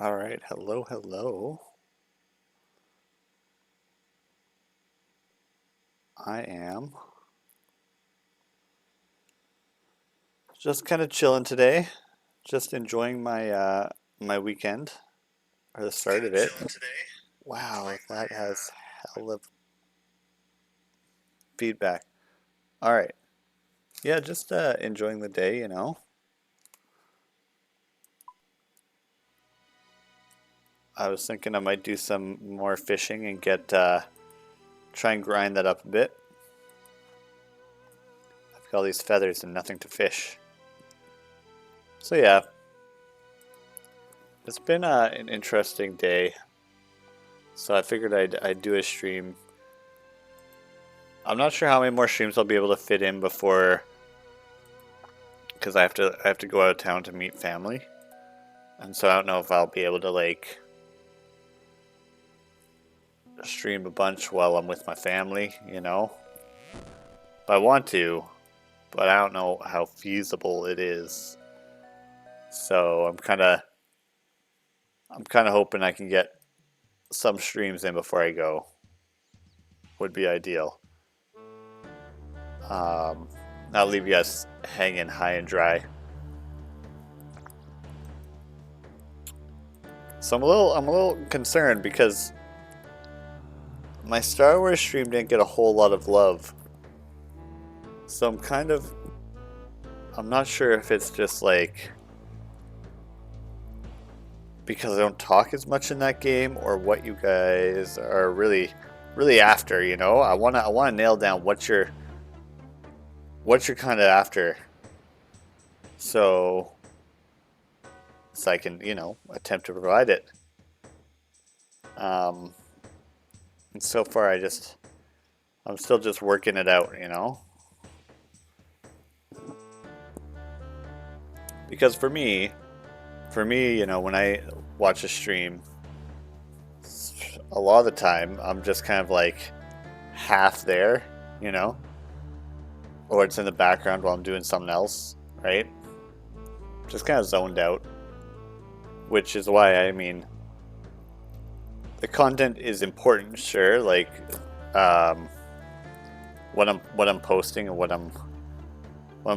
All right, hello, hello. I am just kind of chilling today, just enjoying my weekend or the start of it. Wow, that has hell of feedback. All right, yeah, just enjoying the day. I was thinking I might do some more fishing and get try and grind that up a bit. I've got all these feathers and nothing to fish. So yeah, it's been an interesting day. So I figured I'd do a stream. I'm not sure how many more streams I'll be able to fit in before, because I have to go out of town to meet family, and so I don't know if I'll be able to like stream a bunch while I'm with my family. But I want to, but I don't know how feasible it is. So I'm kind of hoping I can get some streams in before I go. Would be ideal. Um, Not leave you guys hanging high and dry. So I'm a little concerned because my Star Wars stream didn't get a whole lot of love. So I'm not sure if it's just like because I don't talk as much in that game or what you guys are really after. I wanna nail down what you're kind of after. So I can attempt to provide it. Um and so far I'm still just working it out. Because for me, when I watch a stream, a lot of the time I'm just kind of like half there, you know, or it's in the background while I'm doing something else, right? Just kind of zoned out, which is why the content is important, sure, like um, what I'm posting and what I'm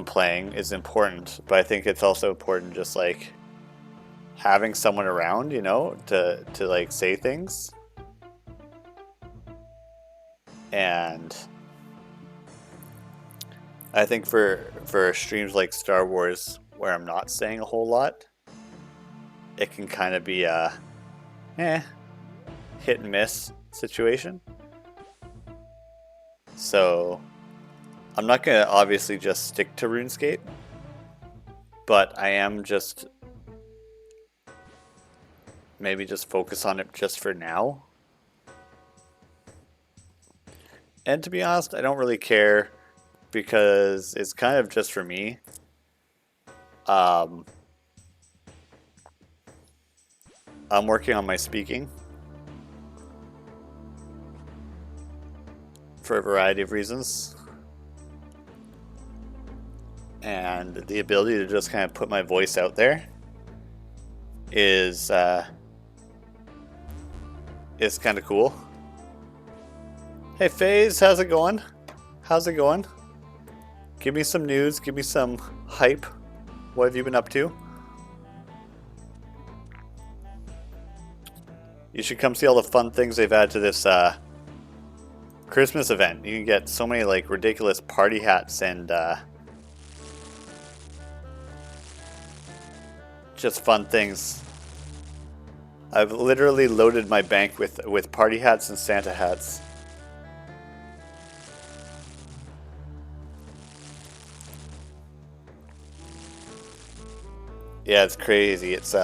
playing is important, but I think it's also important just like having someone around, to like say things. And I think for streams like Star Wars where I'm not saying a whole lot, it can kind of be a eh, hit and miss situation. So I'm not gonna obviously just stick to RuneScape, but I am just maybe just focus on it just for now. And to be honest, I don't really care because it's kind of just for me. Um, I'm working on my speaking for a variety of reasons. And the ability to just kind of put my voice out there is kind of cool. Hey FaZe, how's it going? How's it going? Give me some news, give me some hype. What have you been up to? You should come see all the fun things they've added to this Christmas event. You can get so many like ridiculous party hats and just fun things. I've literally loaded my bank with party hats and Santa hats. Yeah, it's crazy. It's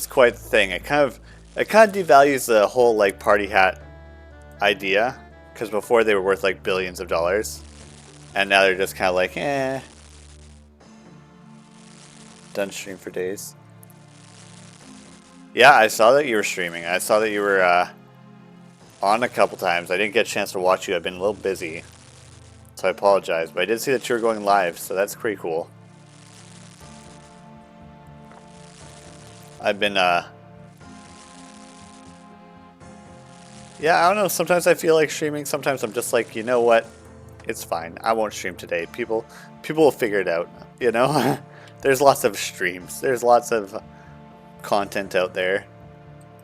quite the thing. It kind of devalues the whole like party hat idea because before they were worth like billions of dollars, and now they're just kind of like done stream for days. Yeah, I saw that you were streaming. I saw that you were on a couple times. I didn't get a chance to watch you. I've been a little busy, so I apologize. But I did see that you were going live, so that's pretty cool. I've been, yeah, I don't know. Sometimes I feel like streaming. Sometimes I'm just like, you know what? It's fine. I won't stream today. People will figure it out, you know? There's lots of streams. There's lots of content out there.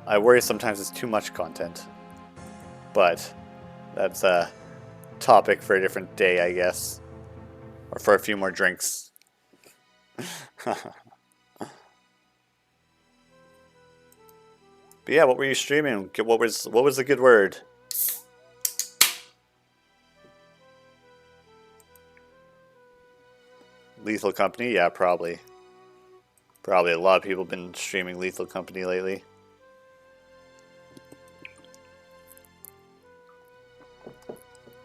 I worry sometimes it's too much content. But that's a topic for a different day, I guess. Or for a few more drinks. But yeah, what were you streaming? What was the good word? Lethal Company? Yeah, probably. Probably a lot of people have been streaming Lethal Company lately.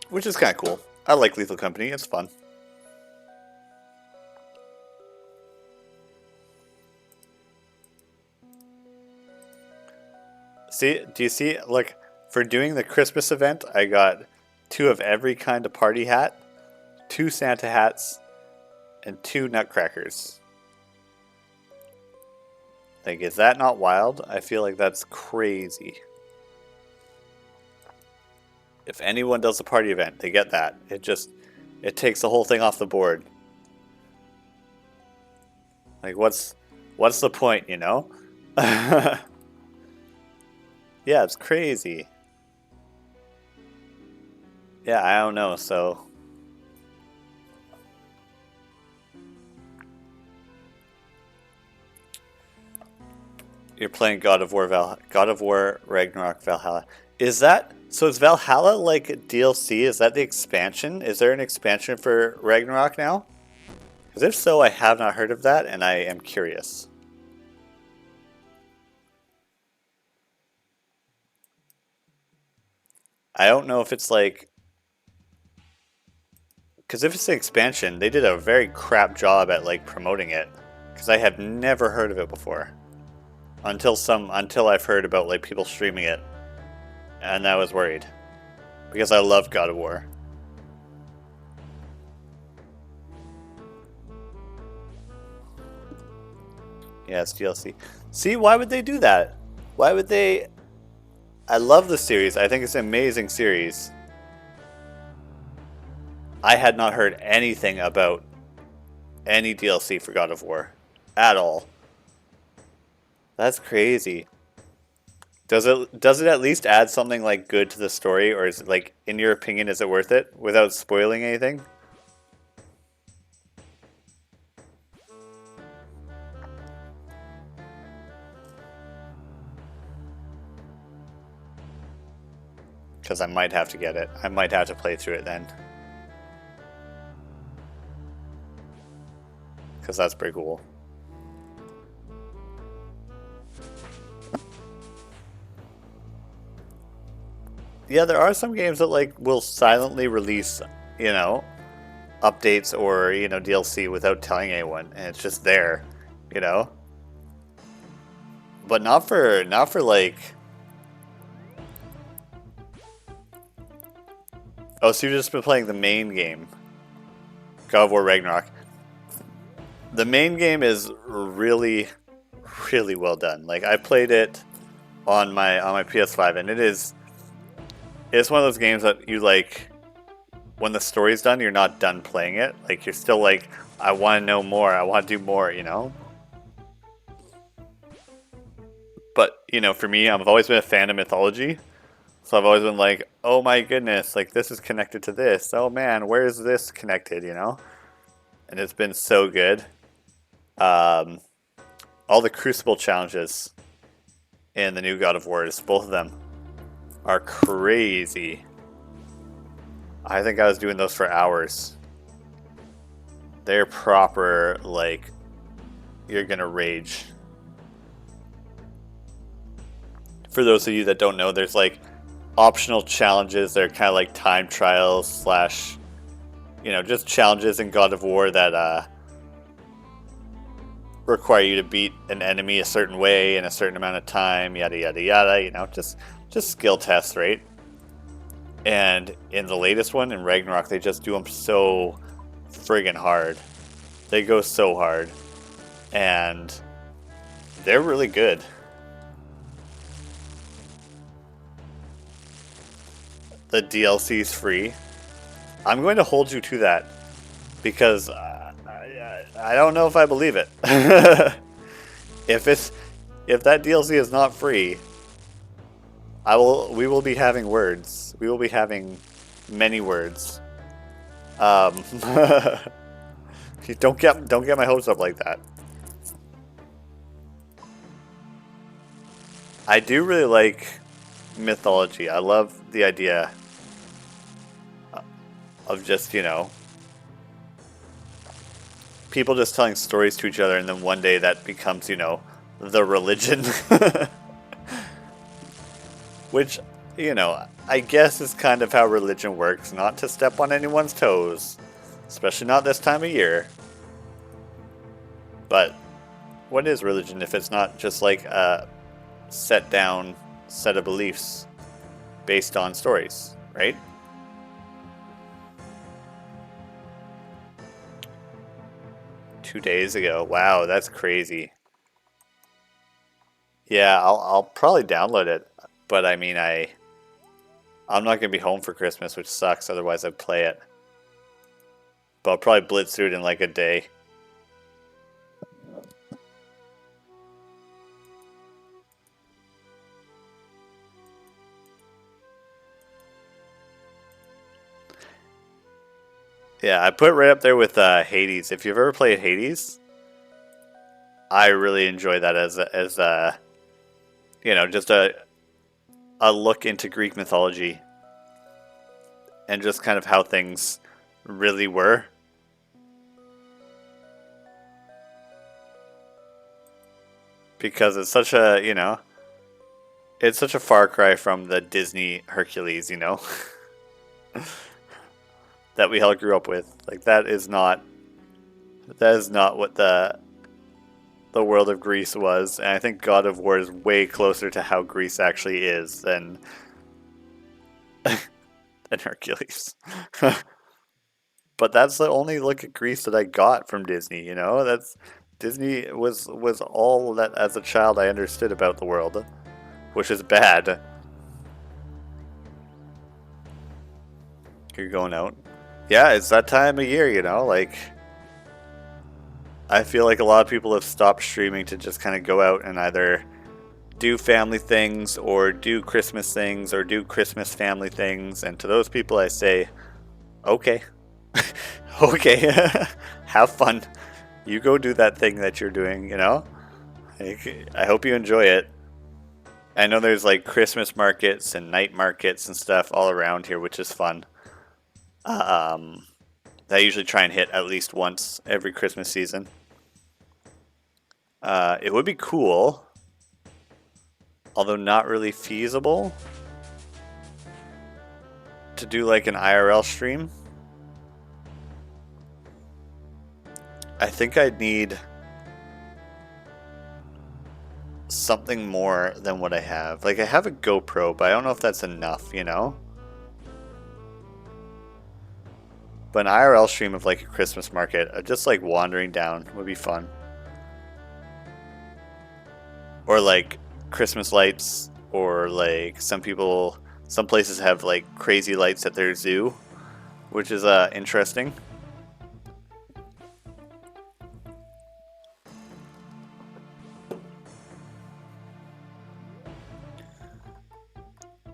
Which is kind of cool. I like Lethal Company. It's fun. See, do you see? Look, for doing the Christmas event, I got 2 of every kind of party hat, 2 Santa hats, and 2 nutcrackers. Like, is that not wild? I feel like that's crazy. If anyone does a party event, they get that. It takes the whole thing off the board. Like, what's the point, you know? Yeah, it's crazy. Yeah, I don't know, so... You're playing God of War Ragnarok Valhalla. Is that... So is Valhalla like DLC? Is that the expansion? Is there an expansion for Ragnarok now? Because if so, I have not heard of that, and I am curious. I don't know if it's like... Because if it's an expansion, they did a very crap job at like promoting it. Because I have never heard of it before. Until I've heard about like people streaming it. And I was worried. Because I love God of War. Yeah, it's DLC. See, why would they do that? Why would they... I love the series. I think it's an amazing series. I had not heard anything about any DLC for God of War. At all. That's crazy. Does it at least add something like good to the story, or is it like, in your opinion, is it worth it without spoiling anything? Because I might have to get it. I might have to play through it then. Because that's pretty cool. Yeah, there are some games that like will silently release, you know, updates or, you know, DLC without telling anyone, and it's just there, you know. But not for like... Oh, so you've just been playing the main game, God of War Ragnarok. The main game is really, really well done. Like, I played it on my PS5, and it's one of those games that you like. When the story's done, you're not done playing it. Like, you're still like, I want to know more. I want to do more. You know. But you know, for me, I've always been a fan of mythology. So I've always been like, oh my goodness, like this is connected to this. Oh man, where is this connected, you know? And it's been so good. All the Crucible challenges in the new God of War, both of them, are crazy. I think I was doing those for hours. They're proper, like, you're gonna rage. For those of you that don't know, there's like optional challenges. They're kind of like time trials slash, you know, just challenges in God of War that require you to beat an enemy a certain way in a certain amount of time, yada yada yada, you know, just skill tests, right? And in the latest one, in Ragnarok, they just do them so friggin' hard. They go so hard. And They're really good. The DLC is free. I'm going to hold you to that because I don't know if I believe it. if that DLC is not free, we will be having words. We will be having many words. Don't get my hopes up like that. I do really like mythology. I love the idea of just, you know, people just telling stories to each other and then one day that becomes, you know, the religion. Which, you know, I guess is kind of how religion works, not to step on anyone's toes. Especially not this time of year. But what is religion if it's not just like a set down set of beliefs based on stories, right? Two days ago. Wow, that's crazy. Yeah, I'll probably download it, but I mean I'm not gonna be home for Christmas, which sucks. Otherwise, I'd play it. But I'll probably blitz through it in like a day. Yeah, I put it right up there with Hades. If you've ever played Hades, I really enjoy that as you know, just a look into Greek mythology and just kind of how things really were. Because it's such a, you know, it's such a far cry from the Disney Hercules, you know, that we all grew up with. Like that is not what the world of Greece was, and I think God of War is way closer to how Greece actually is than Hercules. But that's the only look at Greece that I got from Disney, you know? That's Disney was all that as a child I understood about the world, which is bad. You're going out. Yeah, it's that time of year, you know, like I feel like a lot of people have stopped streaming to just kind of go out and either do family things or do Christmas things or do Christmas family things, and to those people I say, okay. Okay, have fun. You go do that thing that you're doing, you know? I hope you enjoy it. I know there's like Christmas markets and night markets and stuff all around here, which is fun. I usually try and hit at least once every Christmas season. It would be cool, although not really feasible, to do like an IRL stream. I think I'd need something more than what I have. Like I have a GoPro, but I don't know if that's enough, you know? But an IRL stream of like a Christmas market, just like wandering down would be fun. Or like Christmas lights, or like some places have like crazy lights at their zoo, which is interesting.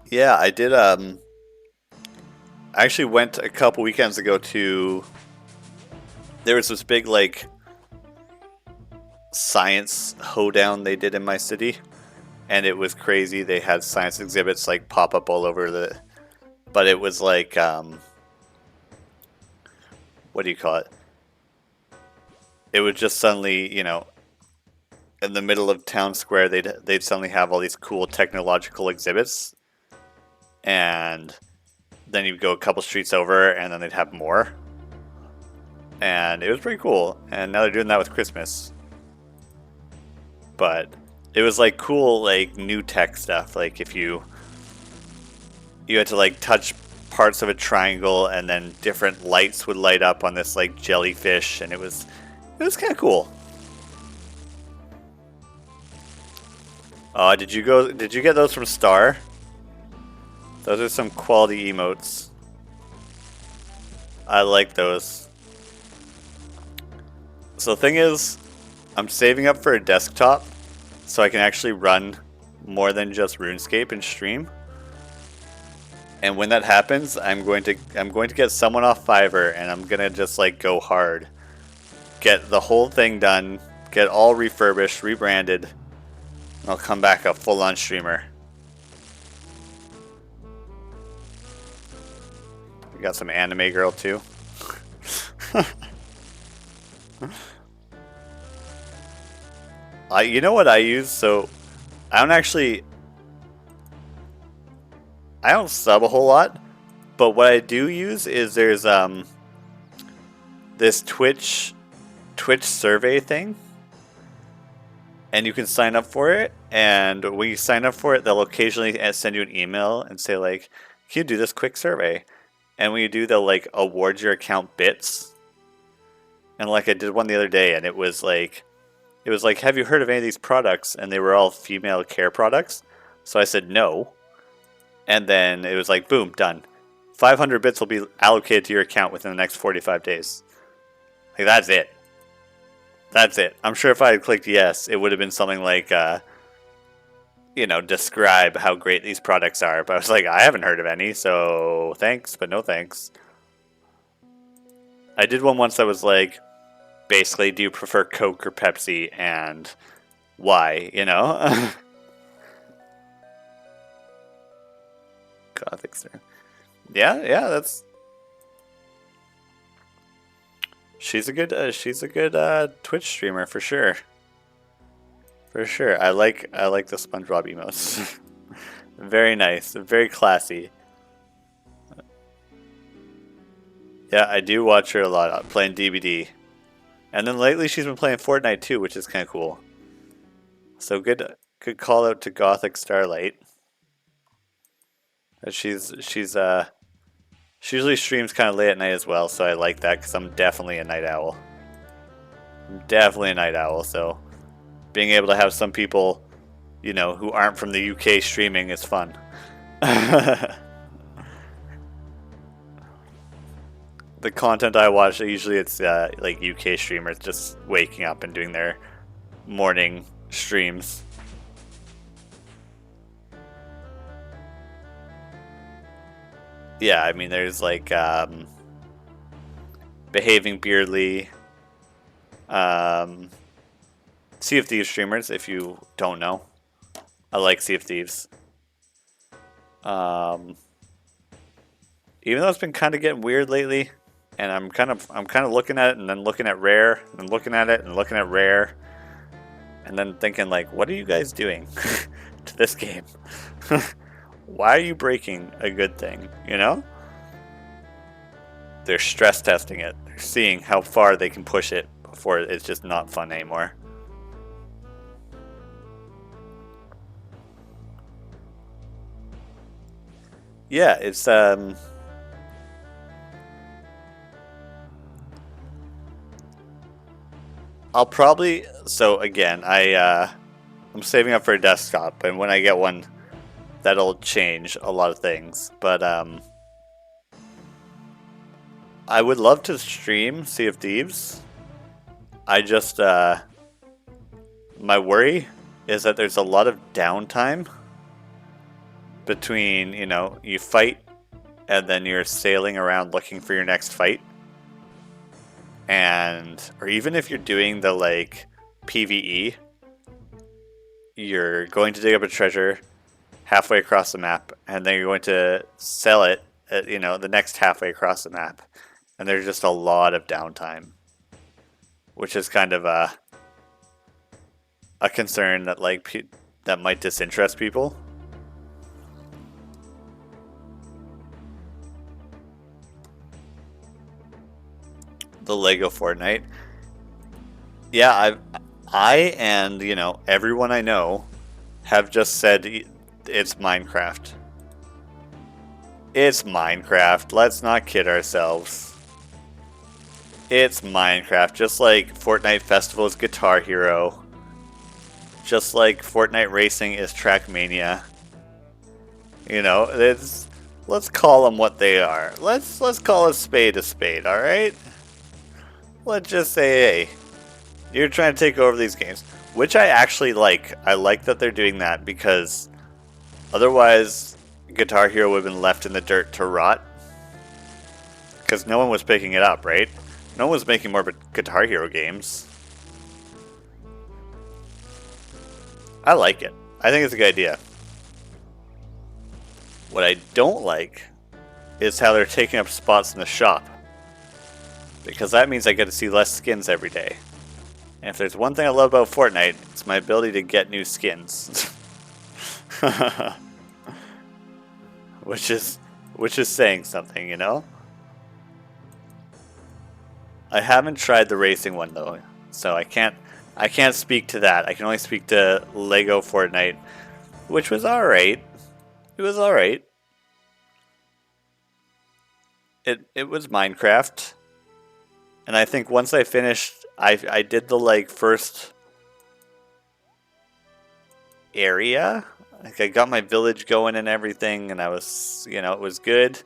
Yeah, I did I actually went a couple weekends ago to, there was this big like science hoedown they did in my city, and it was crazy. They had science exhibits like pop up all over but it was like what do you call it? It would just suddenly, you know, in the middle of town square, they'd suddenly have all these cool technological exhibits, and then you'd go a couple streets over and then they'd have more, and it was pretty cool. And now they're doing that with Christmas, but it was like cool, like new tech stuff. Like if you had to like touch parts of a triangle and then different lights would light up on this like jellyfish, and it was kind of cool. Did you get those from Star? Those are some quality emotes. I like those. So the thing is, I'm saving up for a desktop so I can actually run more than just RuneScape and stream. And when that happens, I'm going to get someone off Fiverr and I'm gonna just like go hard. Get the whole thing done, get all refurbished, rebranded, and I'll come back a full-on streamer. We got some anime girl too. You know what I use? So I don't sub a whole lot, but what I do use is there's this Twitch survey thing, and you can sign up for it, and when you sign up for it, they'll occasionally send you an email and say like, can you do this quick survey? And when you do, they'll like award your account bits. And like I did one the other day, and it was like, have you heard of any of these products? And they were all female care products. So I said no. And then it was like, boom, done. 500 bits will be allocated to your account within the next 45 days. Like, that's it. That's it. I'm sure if I had clicked yes, it would have been something like, you know, describe how great these products are. But I was like, I haven't heard of any, so thanks, but no thanks. I did one once that was like, basically, do you prefer Coke or Pepsi, and why, you know? Gothic Star. Yeah, that's... She's a good Twitch streamer for sure. For sure. I like the SpongeBob emotes. Very nice, very classy. Yeah, I do watch her a lot playing DBD. And then lately she's been playing Fortnite too, which is kind of cool. So good call out to Gothic Starlight. She usually streams kind of late at night as well, so I like that because I'm definitely a night owl. So being able to have some people, you know, who aren't from the UK streaming is fun. The content I watch, usually it's like UK streamers just waking up and doing their morning streams. Yeah, I mean, there's like Behaving Beardly, Sea of Thieves streamers, if you don't know. I like Sea of Thieves. Even though it's been kind of getting weird lately, and I'm kind of looking at it and then looking at Rare and looking at it and looking at Rare, and then thinking like, what are you guys doing to this game? Why are you breaking a good thing, you know? They're stress testing it. They're seeing how far they can push it before it's just not fun anymore. Yeah, it's I'll probably, so again, I'm saving up for a desktop, and when I get one, that'll change a lot of things. But I would love to stream Sea of Thieves. I just my worry is that there's a lot of downtime between, you know, you fight and then you're sailing around looking for your next fight. And, or even if you're doing the like PvE, you're going to dig up a treasure halfway across the map, and then you're going to sell it at, you know, the next halfway across the map. And there's just a lot of downtime, which is kind of a concern that like that might disinterest people. The Lego Fortnite. Yeah, I and, you know, everyone I know have just said it's Minecraft. It's Minecraft. Let's not kid ourselves. It's Minecraft, just like Fortnite Festival's Guitar Hero. just like Fortnite Racing is Trackmania. You know, let's call them what they are. Let's call a spade, all right? Let's just say, hey, you're trying to take over these games, which I actually like. I like that they're doing that because otherwise Guitar Hero would have been left in the dirt to rot because no one was picking it up, right? No one was making more Guitar Hero games. I like it. I think it's a good idea. What I don't like is how they're taking up spots in the shop. Because that means I get to see less skins every day. And if there's one thing I love about Fortnite, it's my ability to get new skins. which is saying something, you know? I haven't tried the racing one though, so I can't speak to that. I can only speak to Lego Fortnite, which was alright. It was alright. It was Minecraft. And I think once I finished, I did the like first area. Like I got my village going and everything, and I was, you know, it was good.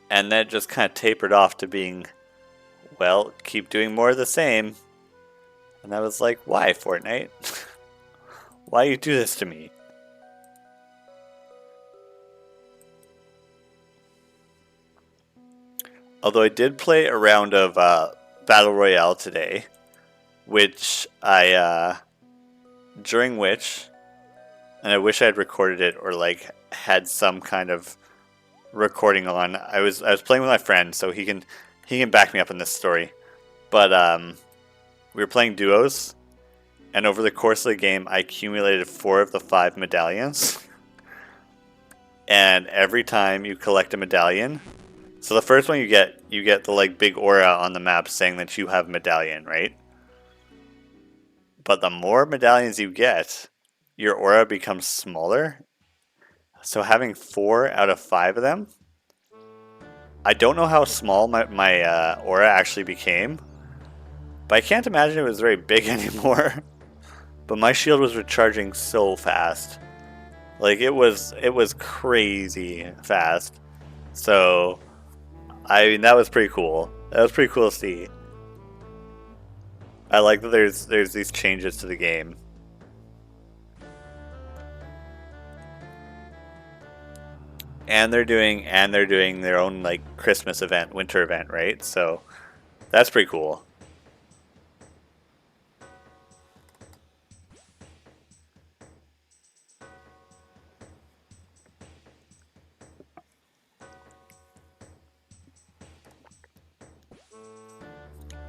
And then it just kind of tapered off to being, well, keep doing more of the same. And I was like, why, Fortnite? Why you do this to me? Although I did play a round of Battle Royale today, which during which, and I wish I had recorded it or like had some kind of recording on. I was playing with my friend, so he can back me up in this story. But we were playing duos, and over the course of the game, I accumulated 4 of the 5 medallions. And every time you collect a medallion, so the first one you get the like big aura on the map saying that you have a medallion, right? But the more medallions you get, your aura becomes smaller. So having 4 out of 5 of them, I don't know how small my aura actually became, but I can't imagine it was very big anymore. But my shield was recharging so fast. Like it was crazy fast. So I mean that was pretty cool. That was pretty cool to see. I like that there's these changes to the game. And they're doing their own like Christmas event, winter event, right? So that's pretty cool.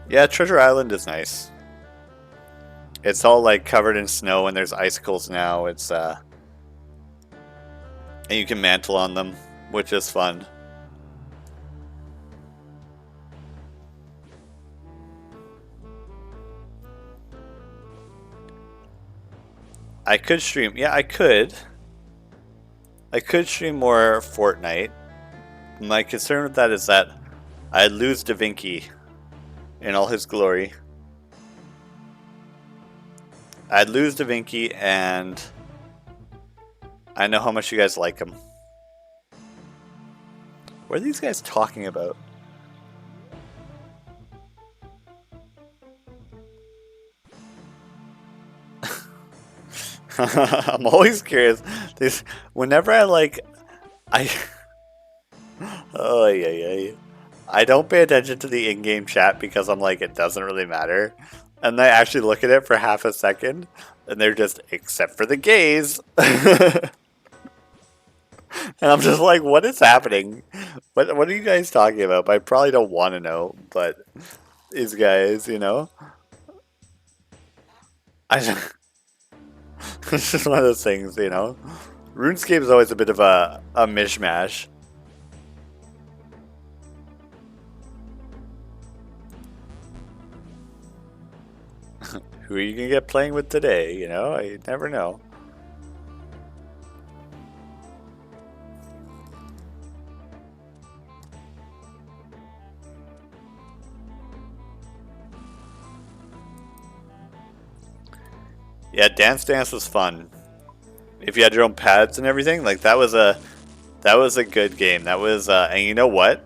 Yeah, Treasure Island is nice. It's all like covered in snow and there's icicles now. It's and you can mantle on them, which is fun. I could stream. Yeah, I could. I could stream more Fortnite. My concern with that is that I'd lose Da Vinci in all his glory. I'd lose Da Vinci, and I know how much you guys like him. What are these guys talking about? I'm always curious. Whenever oh yeah. I don't pay attention to the in-game chat because I'm like, it doesn't really matter. And I actually look at it for half a second, and they're just, except for the gays. And I'm just like, what is happening? What are you guys talking about? But I probably don't want to know, but these guys, you know? It's just one of those things, you know? RuneScape is always a bit of a mishmash. Who are you gonna get playing with today? You know, I never know. Yeah, Dance Dance was fun. If you had your own pads and everything, like that was a good game. That was and you know what?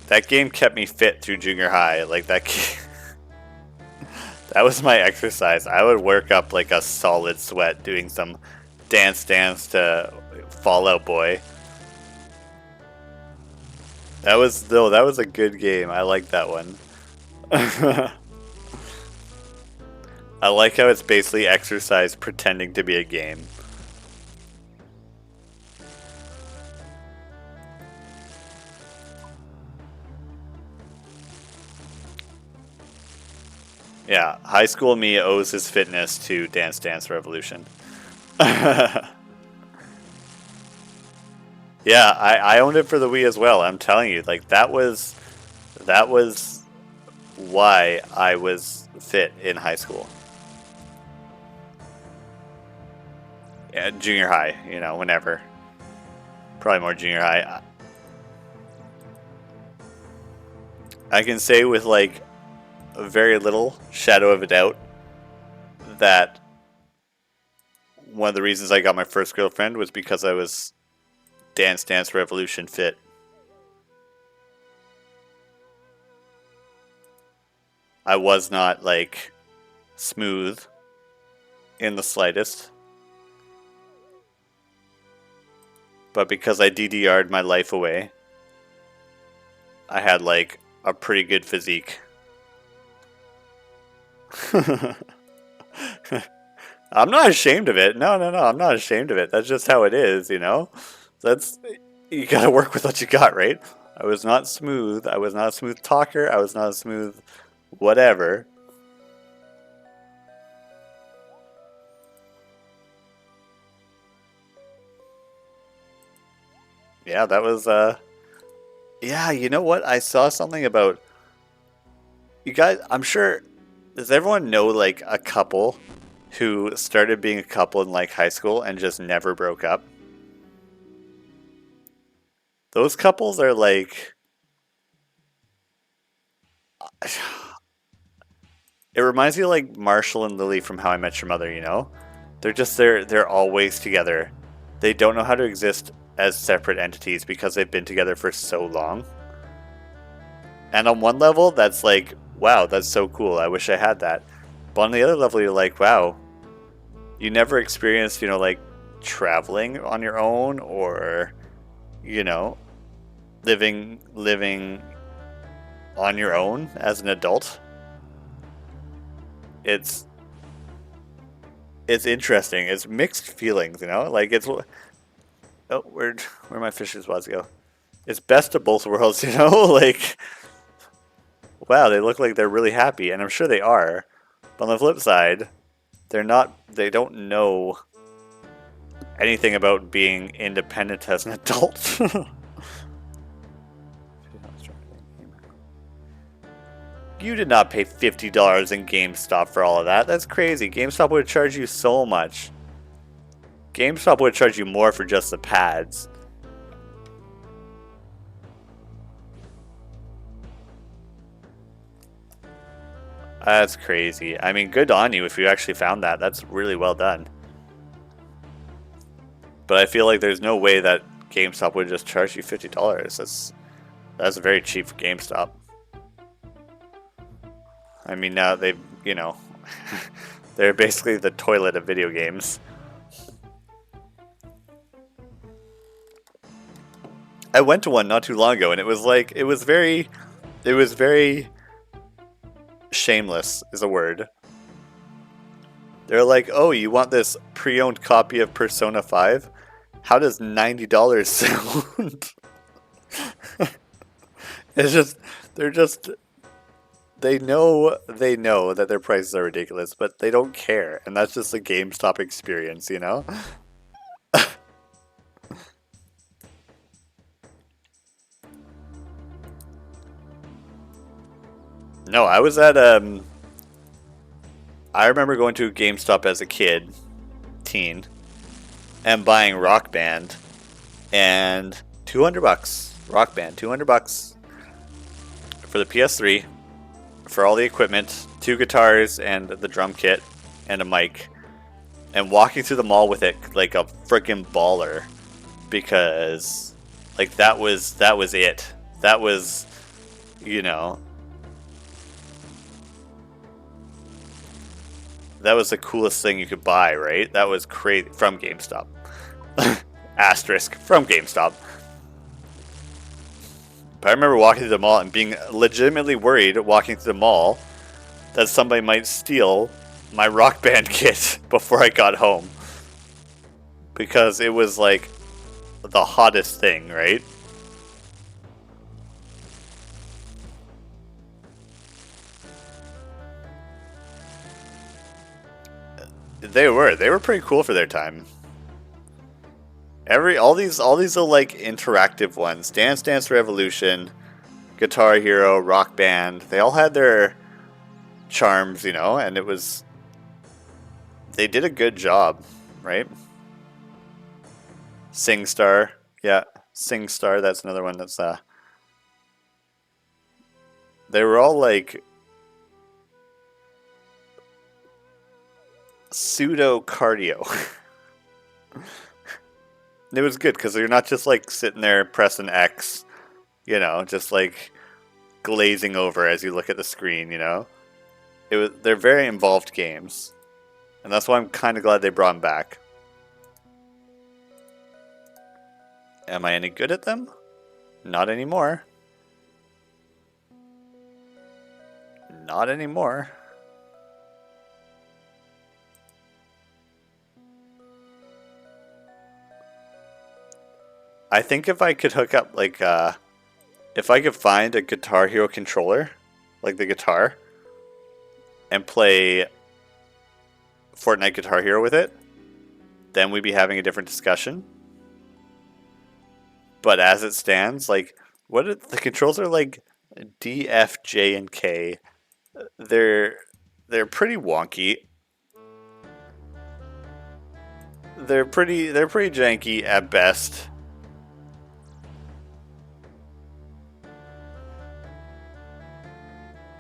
That game kept me fit through junior high. Like that that was my exercise. I would work up like a solid sweat doing some Dance Dance to Fall Out Boy. That was a good game. I like that one. I like how it's basically exercise pretending to be a game. Yeah, high school me owes his fitness to Dance Dance Revolution. Yeah, I owned it for the Wii as well. I'm telling you, like that was why I was fit in high school. Yeah, junior high, you know, whenever. Probably more junior high. I can say with like very little shadow of a doubt that one of the reasons I got my first girlfriend was because I was Dance Dance Revolution fit. I was not like smooth in the slightest. But because I DDR'd my life away, I had like a pretty good physique. I'm not ashamed of it. No, I'm not ashamed of it. That's just how it is, you know? You gotta work with what you got, right? I was not smooth. I was not a smooth talker. I was not a smooth whatever. Yeah, that was, yeah, you know what? I saw something about, you guys, I'm sure, does everyone know, like, a couple who started being a couple in, like, high school and just never broke up? Those couples are, like, it reminds me of, like, Marshall and Lily from How I Met Your Mother, you know? They're always together. They don't know how to exist as separate entities because they've been together for so long. And on one level, that's like, wow, that's so cool. I wish I had that. But on the other level, you're like, wow, you never experienced, you know, like traveling on your own or, you know, living on your own as an adult. It's interesting. It's mixed feelings, you know? Like it's oh, where my fish's was go? It's best of both worlds, you know? Like wow, they look like they're really happy, and I'm sure they are. But on the flip side, they don't know anything about being independent as an adult. You did not pay $50 in GameStop for all of that. That's crazy. GameStop would charge you so much. GameStop would charge you more for just the pads. That's crazy. I mean, good on you if you actually found that. That's really well done. But I feel like there's no way that GameStop would just charge you $50. That's very cheap for GameStop. I mean, now they've, you know, they're basically the toilet of video games. I went to one not too long ago, and it was like, it was very shameless is a word. They're like, oh, you want this pre-owned copy of Persona 5? How does $90 sound? It's just, they know that their prices are ridiculous, but they don't care, and that's just a GameStop experience, you know? No, I was at I remember going to a GameStop as a teen and buying Rock Band and $200. Rock Band, $200 for the PS3 for all the equipment, 2 guitars and the drum kit and a mic, and walking through the mall with it like a freaking baller, because like that was it. That was, you know, that was the coolest thing you could buy, right? That was crazy. From GameStop. Asterisk, from GameStop. But I remember walking through the mall and being legitimately worried walking through the mall that somebody might steal my Rock Band kit before I got home. Because it was like the hottest thing, right? They were pretty cool for their time. All these are like interactive ones. Dance Dance Revolution, Guitar Hero, Rock Band. They all had their charms, you know, and they did a good job, right? SingStar, yeah, SingStar. That's another one that's they were all like pseudo cardio. It was good because you're not just like sitting there pressing X, you know, just like glazing over as you look at the screen, you know. They're very involved games, and that's why I'm kind of glad they brought them back. Am I any good at them? Not anymore. Not anymore. I think if I could hook up, like, if I could find a Guitar Hero controller, like the guitar, and play Fortnite Guitar Hero with it, then we'd be having a different discussion. But as it stands, like, the controls are like D, F, J, and K. They're pretty wonky. They're pretty janky at best.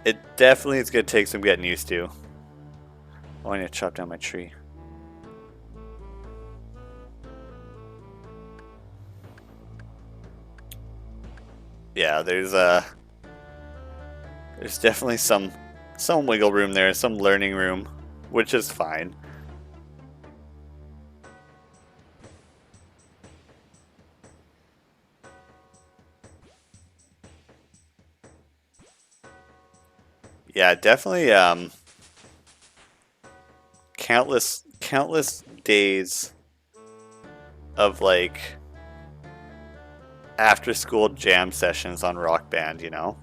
It definitely is going to take some getting used to. Oh, I need to chop down my tree. Yeah, there's definitely some wiggle room there, some learning room, which is fine. Yeah, definitely countless days of like after school jam sessions on Rock Band, you know?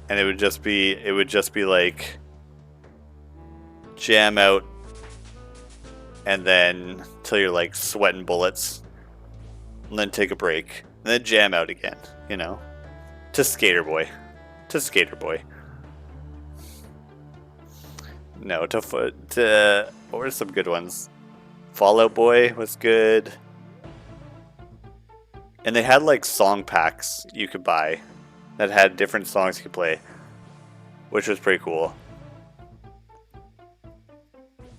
And it would just be like jam out and then till you're like sweating bullets, and then take a break, and then jam out again, you know? To Skater Boy. No, to what were some good ones? Fall Out Boy was good. And they had like song packs you could buy that had different songs you could play, which was pretty cool.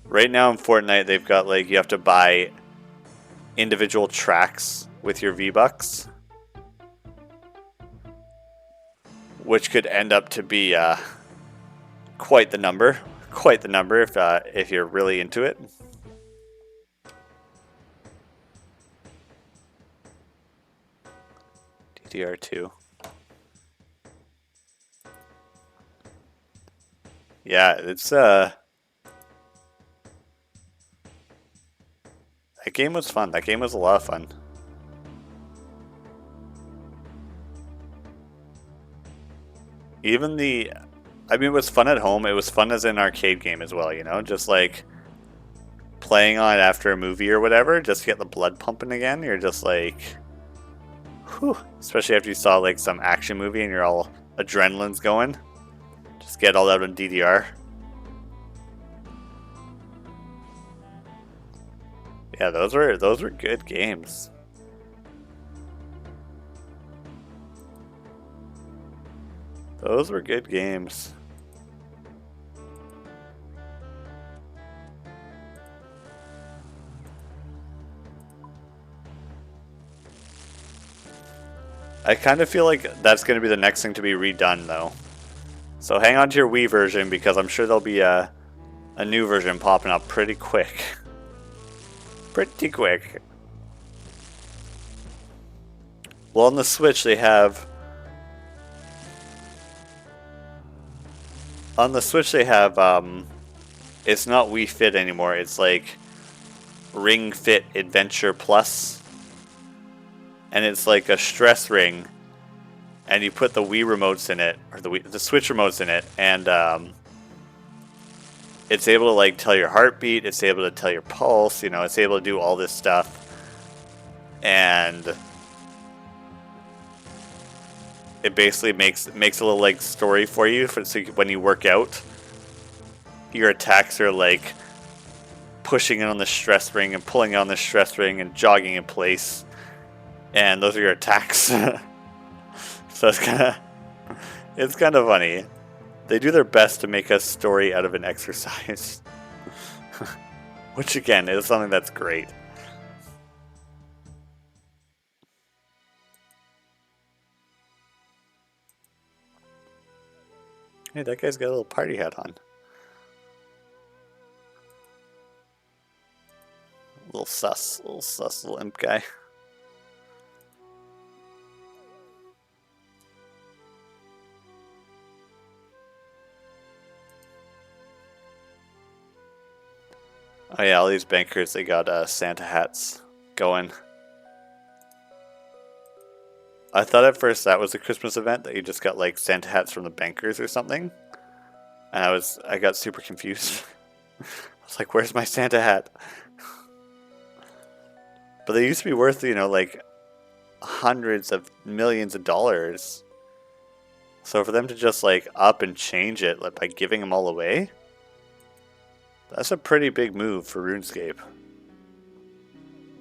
Right now in Fortnite, they've got like you have to buy individual tracks with your V-Bucks, which could end up to be quite the number if you're really into it. DDR2. Yeah, it's that game was fun. That game was a lot of fun. I mean, it was fun at home. It was fun as an arcade game as well, you know? Just like playing on it after a movie or whatever, just to get the blood pumping again. You're just like, whew. Especially after you saw like some action movie and you're all adrenaline's going. Just get all out on DDR. Yeah, those were good games. Those were good games. I kind of feel like that's going to be the next thing to be redone, though. So hang on to your Wii version, because I'm sure there'll be a new version popping up pretty quick. Pretty quick. Well, on the Switch they have... On the Switch they have, it's not Wii Fit anymore, it's like Ring Fit Adventure Plus. And it's like a stress ring, and you put the Wii remotes in it, or the Switch remotes in it, and it's able to like tell your heartbeat, it's able to tell your pulse, you know, it's able to do all this stuff, and it basically makes a little like story for you, so when you work out, your attacks are like pushing it on the stress ring and pulling on the stress ring and jogging in place. And those are your attacks. So it's kind of funny. They do their best to make a story out of an exercise. Which again is something that's great. Hey, that guy's got a little party hat on. Little sus little imp guy. Oh yeah, all these bankers, they got Santa hats going. I thought at first that was a Christmas event, that you just got like Santa hats from the bankers or something. And I got super confused. I was like, where's my Santa hat? But they used to be worth, you know, like hundreds of millions of dollars. So for them to just like up and change it like, by giving them all away, that's a pretty big move for RuneScape.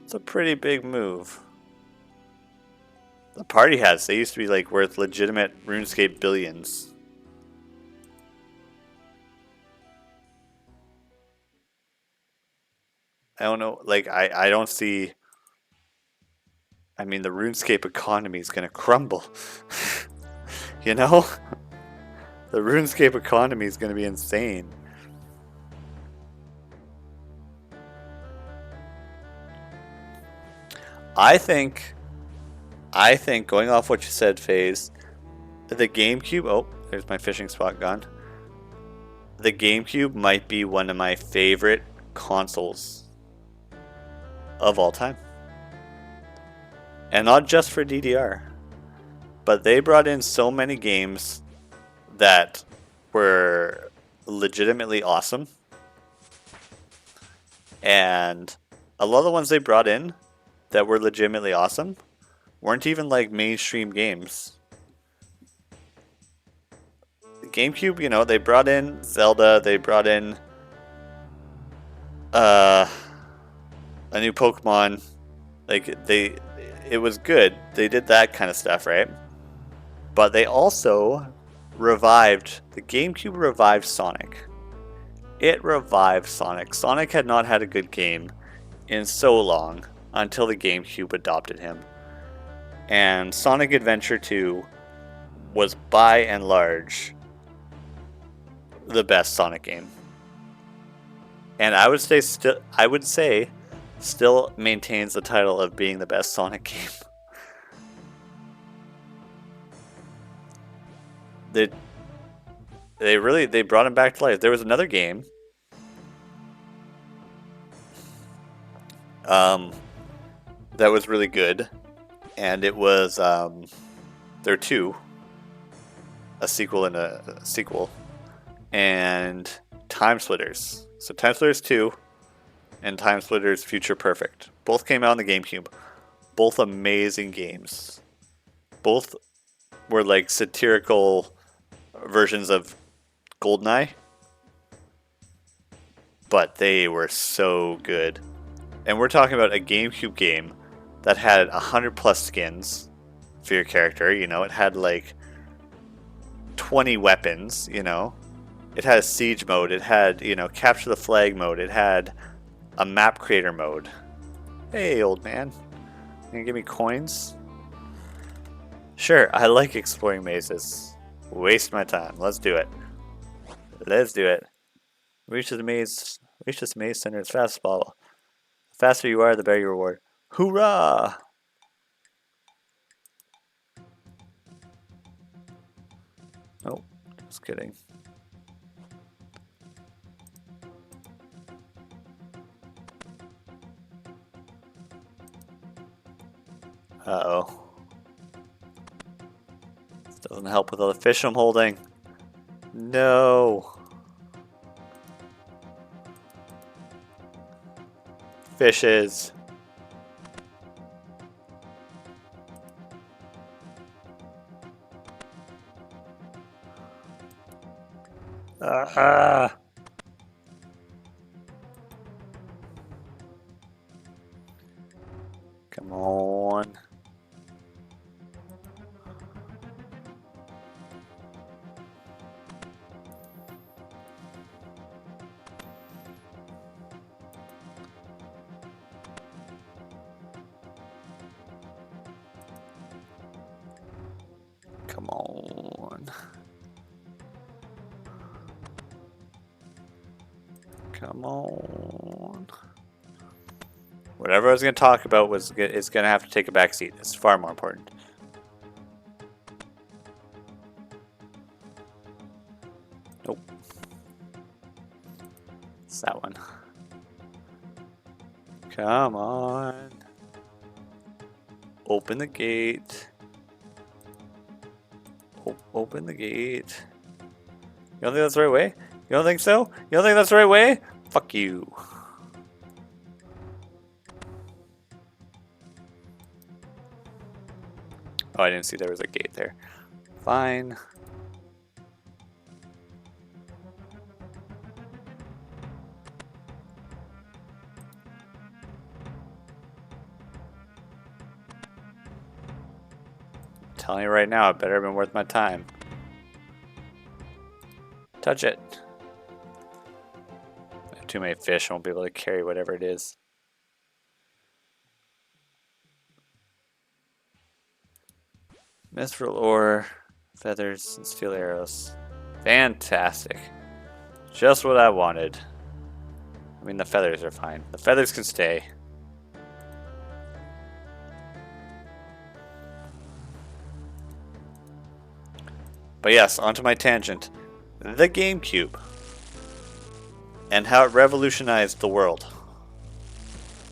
It's a pretty big move. The party hats, they used to be like worth legitimate RuneScape billions. I don't know, like I don't see... I mean, the RuneScape economy is going to crumble. You know? The RuneScape economy is going to be insane. I think going off what you said, FaZe, the GameCube... Oh, there's my fishing spot gone. The GameCube might be one of my favorite consoles of all time. And not just for DDR. But they brought in so many games that were legitimately awesome. And a lot of the ones they brought in that were legitimately awesome weren't even like mainstream games. The GameCube, you know, they brought in Zelda, they brought in a new Pokemon. Like it was good. They did that kind of stuff, right? But they also revived, the GameCube revived Sonic. It revived Sonic. Sonic had not had a good game in so long until the GameCube adopted him. And Sonic Adventure 2 was by and large the best Sonic game. And I would say still maintains the title of being the best Sonic game. They brought him back to life. There was another game that was really good, and it was there are two, a sequel and a sequel, and Time Splitters. So Time Splitters 2 and Time Splitters Future Perfect both came out on the GameCube. Both amazing games. Both were like satirical versions of GoldenEye, but they were so good. And we're talking about a GameCube game that had 100 plus skins for your character. You know, it had like 20 weapons, you know. It had a siege mode, it had, you know, capture the flag mode, it had a map creator mode. Hey, old man. You gonna give me coins? Sure, I like exploring mazes. Waste my time. Let's do it. Let's do it. Reach this maze center as fast as possible. The faster you are, the better your reward. Hoorah! Oh, just kidding. Uh-oh. This doesn't help with all the fish I'm holding. No. Fishes. Ah. Come on. Come on. Come on. Whatever I was going to talk about is going to have to take a back seat. It's far more important. Nope. It's that one. Come on. Open the gate. Open the gate. You don't think that's the right way? You don't think so? You don't think that's the right way? Fuck you. Oh, I didn't see there was a gate there. Fine. I'm telling you right now, it better have been worth my time. Touch it. I have too many fish, I won't be able to carry whatever it is. Mithril ore, feathers, and steel arrows. Fantastic. Just what I wanted. I mean, the feathers are fine. The feathers can stay. But yes, onto my tangent. The GameCube. And how it revolutionized the world.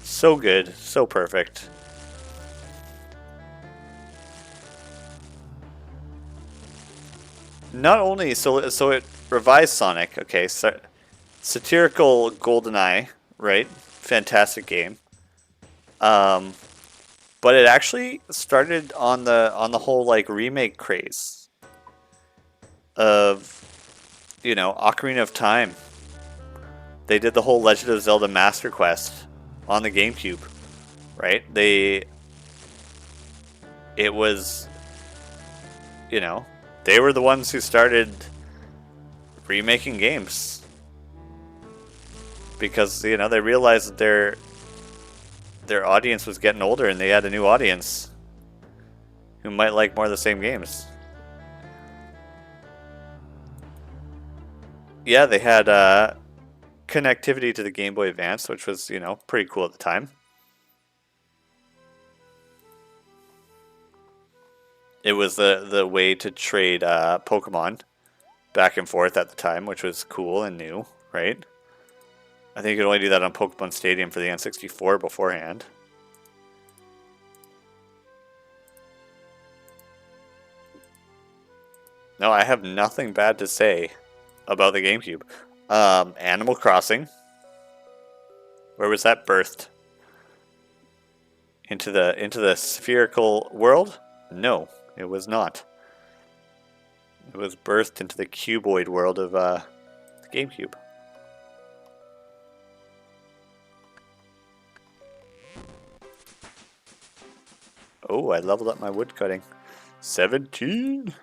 So good, so perfect. Not only, so it revised Sonic, okay, so satirical GoldenEye, right? Fantastic game. But it actually started on the whole like remake craze of, you know, Ocarina of Time. They did the whole Legend of Zelda Master Quest on the GameCube, right? It was, you know, they were the ones who started remaking games because, you know, they realized that their audience was getting older and they had a new audience who might like more of the same games. Yeah, they had connectivity to the Game Boy Advance, which was, you know, pretty cool at the time. It was the way to trade Pokemon back and forth at the time, which was cool and new, right? I think you could only do that on Pokemon Stadium for the N64 beforehand. No, I have nothing bad to say about the GameCube. Animal Crossing. Where was that birthed? Into the spherical world? No, it was not. It was birthed into the cuboid world of the GameCube. Oh, I leveled up my wood cutting. 17.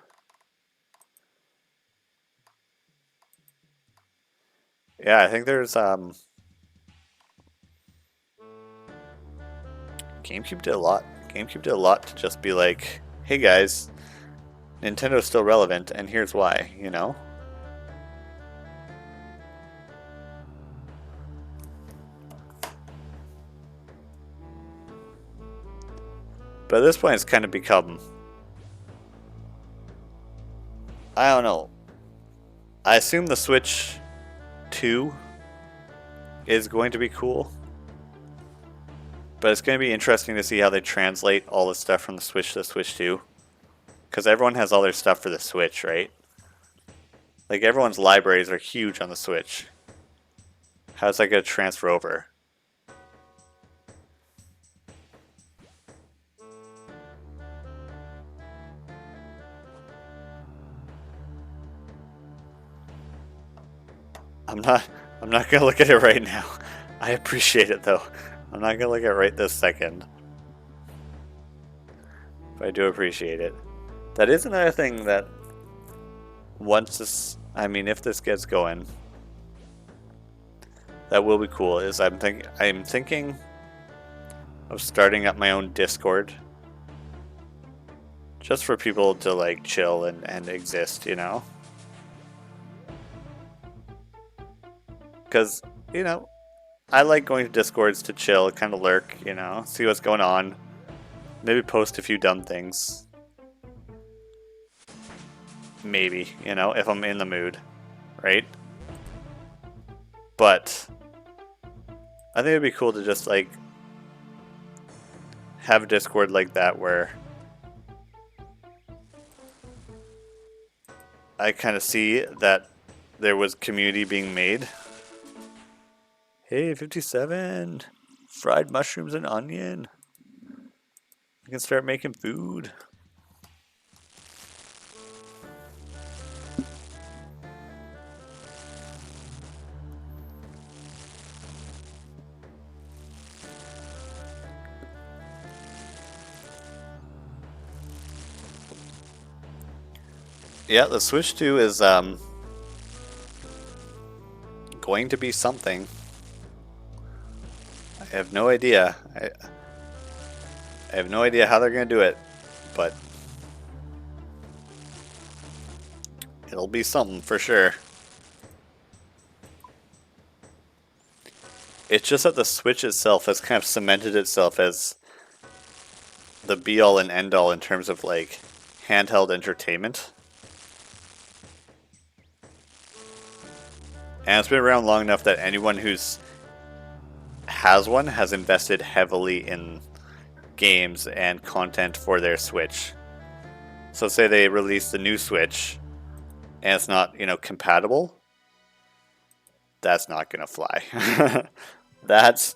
Yeah, I think there's GameCube did a lot. GameCube did a lot to just be like, hey guys, Nintendo's still relevant, and here's why, you know? But at this point, it's kind of become, I don't know. I assume the Switch 2 is going to be cool. But it's going to be interesting to see how they translate all the stuff from the Switch to the Switch 2. Because everyone has all their stuff for the Switch, right? Like, everyone's libraries are huge on the Switch. How's that going to transfer over? I'm not gonna look at it right now. I appreciate it though. I'm not gonna look at it right this second. But I do appreciate it. That is another thing that once this, I mean, if this gets going, that will be cool. Is I'm thinking of starting up my own Discord, just for people to like chill and exist, you know. Because, you know, I like going to Discords to chill, kind of lurk, you know, see what's going on. Maybe post a few dumb things. Maybe, you know, if I'm in the mood, right? But I think it'd be cool to just like have a Discord like that where I kind of see that there was community being made. Hey, 57! Fried mushrooms and onion. I can start making food. Yeah, the Switch 2 is going to be something. I have no idea. I have no idea how they're going to do it, but it'll be something for sure. It's just that the Switch itself has kind of cemented itself as the be-all and end-all in terms of like handheld entertainment. And it's been around long enough that anyone who's has one has invested heavily in games and content for their Switch. So say they release the new Switch and it's not, you know, compatible. That's not gonna fly. that's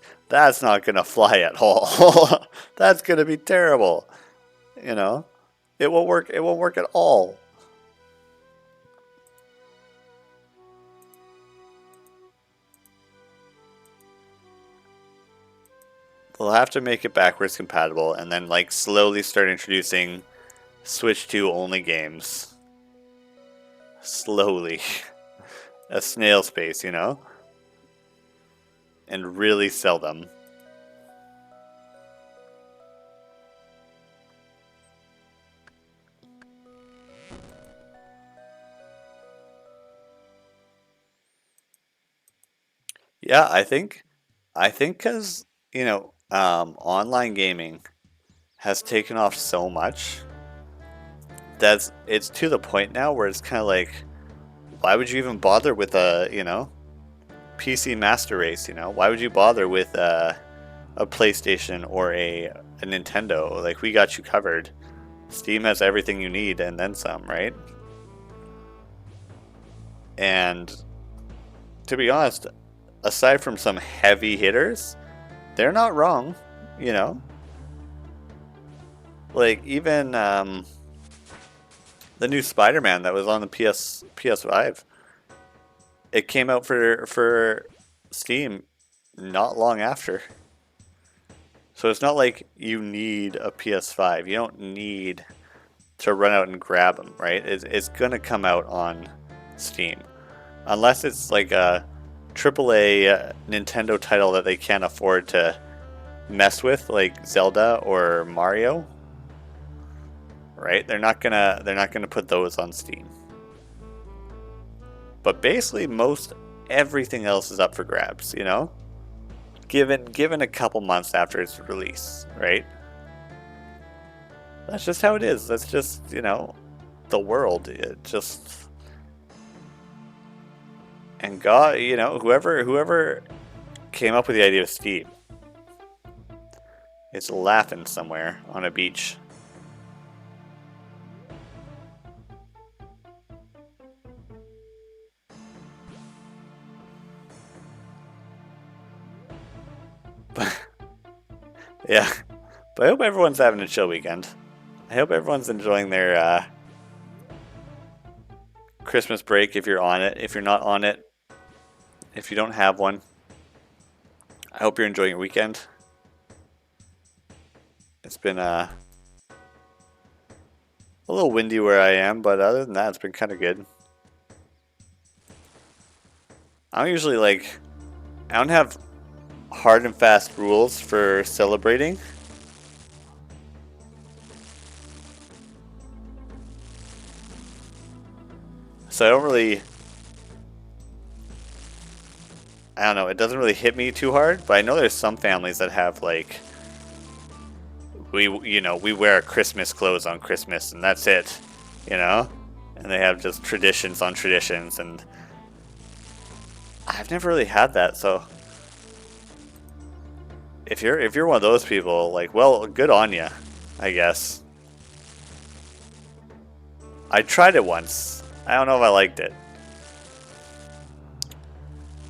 not gonna fly at all. That's gonna be terrible. You know? It won't work at all. They'll have to make it backwards compatible and then like slowly start introducing Switch 2 only games. Slowly. A snail's pace, you know? And really sell them. Yeah, I think because, you know, online gaming has taken off so much that it's to the point now where it's kind of like, why would you even bother with a, you know, PC Master Race, you know? Why would you bother with a PlayStation or a Nintendo? Like, we got you covered. Steam has everything you need and then some, right? And to be honest, aside from some heavy hitters, they're not wrong, you know? Like, even the new Spider-Man that was on the PS5, it came out for Steam not long after. So it's not like you need a PS5. You don't need to run out and grab them, right? It's going to come out on Steam. Unless it's like a AAA Nintendo title that they can't afford to mess with, like Zelda or Mario, right? They're not gonna put those on Steam. But basically, most everything else is up for grabs, you know? Given a couple months after its release, right? That's just how it is. That's just, you know, the world. It just, and God, you know, whoever came up with the idea of Steam is laughing somewhere on a beach. Yeah, but I hope everyone's having a chill weekend. I hope everyone's enjoying their Christmas break if you're on it. If you're not on it, if you don't have one, I hope you're enjoying your weekend. It's been a little windy where I am, but other than that, it's been kind of good. I'm usually like, I don't have hard and fast rules for celebrating. So I don't really, I don't know, it doesn't really hit me too hard, but I know there's some families that have like, we wear Christmas clothes on Christmas and that's it, you know? And they have just traditions on traditions, and I've never really had that, so if you're one of those people, like, well, good on you, I guess. I tried it once. I don't know if I liked it.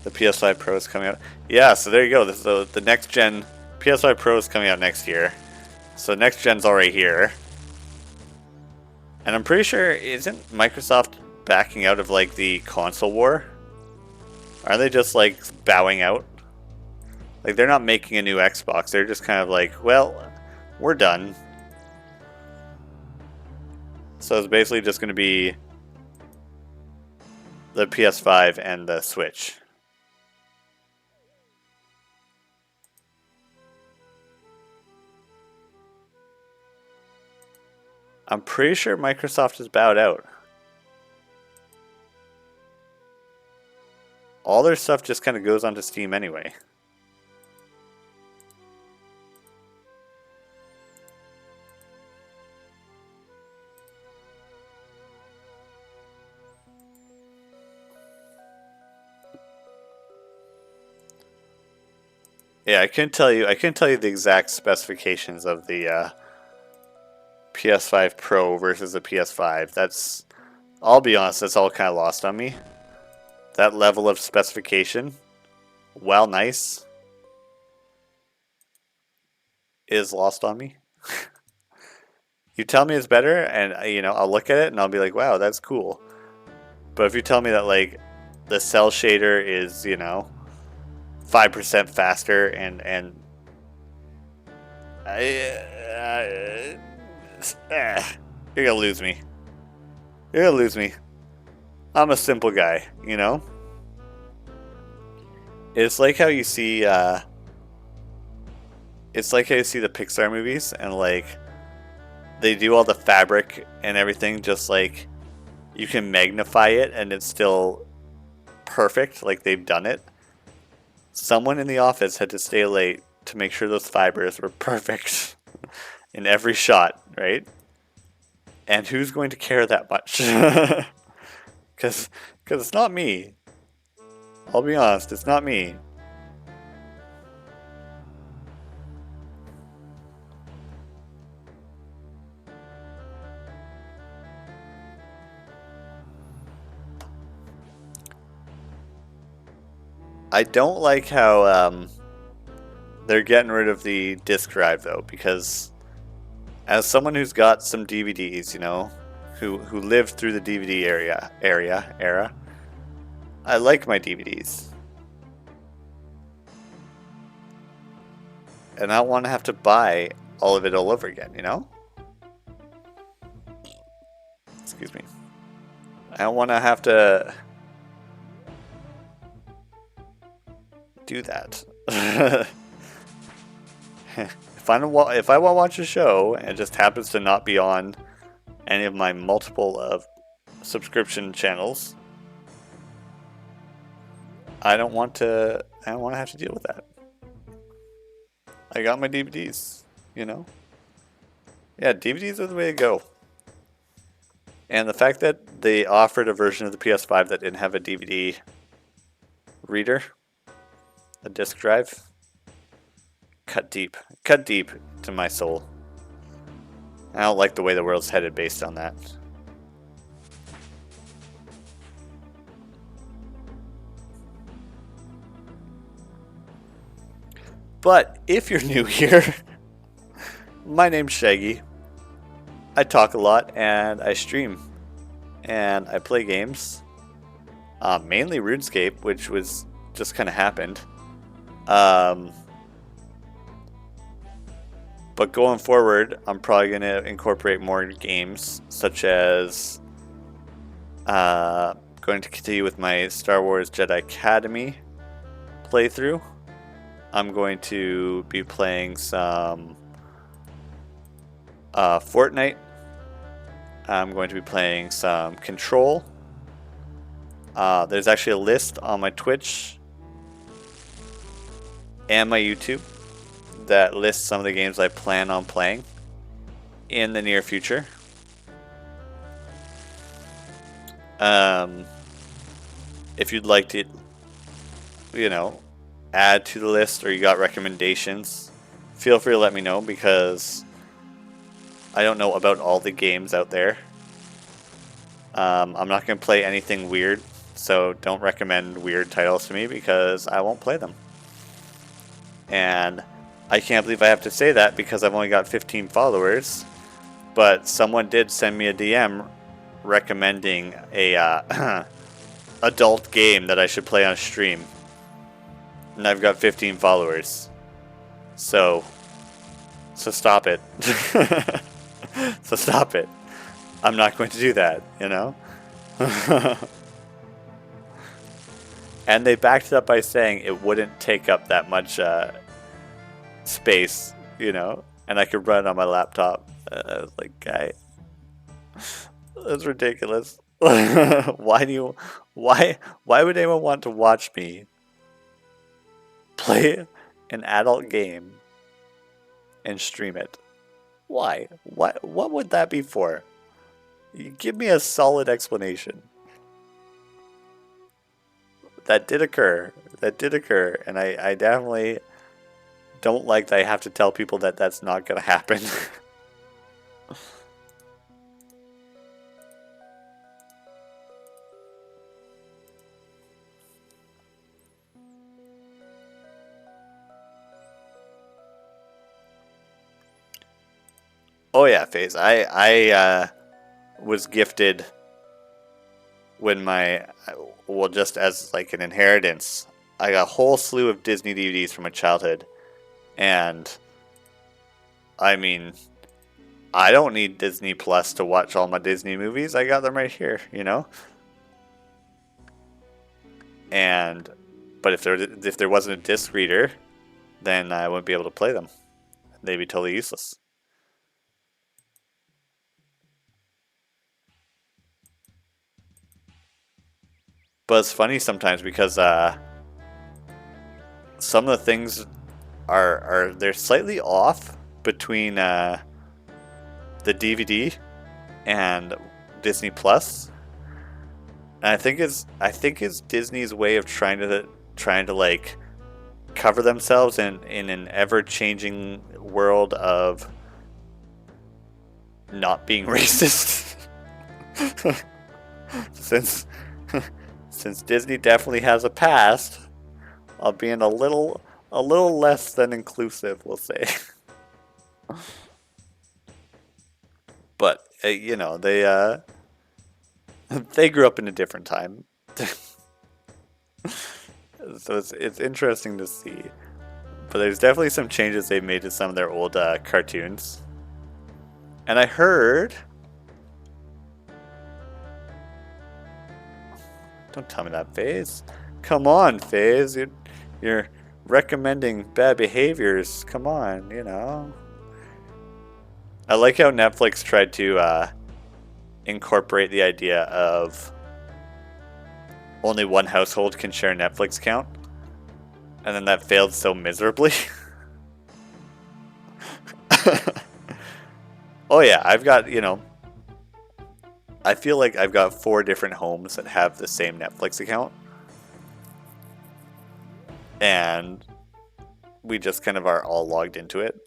The PS5 Pro is coming out. Yeah, so there you go. This is the next gen PS5 Pro is coming out next year. So next gen's already here. And I'm pretty sure, isn't Microsoft backing out of like the console war? Are they just like bowing out? Like they're not making a new Xbox. They're just kind of like, well, we're done. So it's basically just going to be the PS5 and the Switch. I'm pretty sure Microsoft has bowed out. All their stuff just kind of goes onto Steam anyway. Yeah, I couldn't tell you the exact specifications of the PS5 Pro versus the PS5. That's, I'll be honest, that's all kind of lost on me. That level of specification, while nice, is lost on me. You tell me it's better, and you know, I'll look at it and I'll be like, wow, that's cool. But if you tell me that like the cell shader is, you know, 5% faster and you're gonna lose me. You're gonna lose me. I'm a simple guy, you know? It's like how you see the Pixar movies and like they do all the fabric and everything, just like you can magnify it and it's still perfect, like they've done it. Someone in the office had to stay late to make sure those fibers were perfect in every shot, right? And who's going to care that much? Because it's not me. I'll be honest, it's not me. I don't like how they're getting rid of the disk drive though, because as someone who's got some DVDs, you know, who lived through the DVD era, I like my DVDs. And I don't want to have to buy all of it all over again, you know? Excuse me. I don't want to have to do that. If I want to watch a show and it just happens to not be on any of my multiple of subscription channels, I don't want to have to deal with that. I got my DVDs, you know? Yeah, DVDs are the way to go. And the fact that they offered a version of the PS5 that didn't have a DVD reader, a disc drive, cut deep to my soul. I don't like the way the world's headed based on that. But if you're new here, my name's Shaggy. I talk a lot and I stream and I play games. Mainly RuneScape, which was just kind of happened. But going forward, I'm probably going to incorporate more games, such as going to continue with my Star Wars Jedi Academy playthrough. I'm going to be playing some Fortnite. I'm going to be playing some Control. There's actually a list on my Twitch and my YouTube that lists some of the games I plan on playing in the near future. If you'd like to, you know, add to the list or you got recommendations, feel free to let me know, because I don't know about all the games out there. I'm not going to play anything weird, so don't recommend weird titles to me because I won't play them. And I can't believe I have to say that because I've only got 15 followers, but someone did send me a DM recommending a adult game that I should play on stream. And I've got 15 followers. So stop it. So stop it. I'm not going to do that, you know? And they backed it up by saying it wouldn't take up that much space, you know, and I could run it on my laptop. I was like, guy, that's ridiculous. Why would anyone want to watch me play an adult game and stream it? Why? What would that be for? You give me a solid explanation. That did occur, and I definitely don't like that I have to tell people that that's not going to happen. Oh yeah, FaZe. I was gifted when well, just as like an inheritance, I got a whole slew of Disney DVDs from my childhood. And I mean, I don't need Disney Plus to watch all my Disney movies. I got them right here, you know? But if there wasn't a disc reader, then I wouldn't be able to play them. They'd be totally useless. But it's funny sometimes because some of the things they're slightly off between the DVD and Disney Plus. And I think it's Disney's way of trying to like cover themselves in an ever-changing world of not being racist. Since Disney definitely has a past of being a little less than inclusive, we'll say. But you know, they grew up in a different time. So it's interesting to see. But there's definitely some changes they've made to some of their old cartoons. And I heard... Don't tell me that, FaZe. Come on, FaZe. You're recommending bad behaviors. Come on, you know. I like how Netflix tried to incorporate the idea of only one household can share a Netflix account, and then that failed so miserably. Oh yeah, I've got, you know, I feel like I've got 4 different homes that have the same Netflix account. And we just kind of are all logged into it.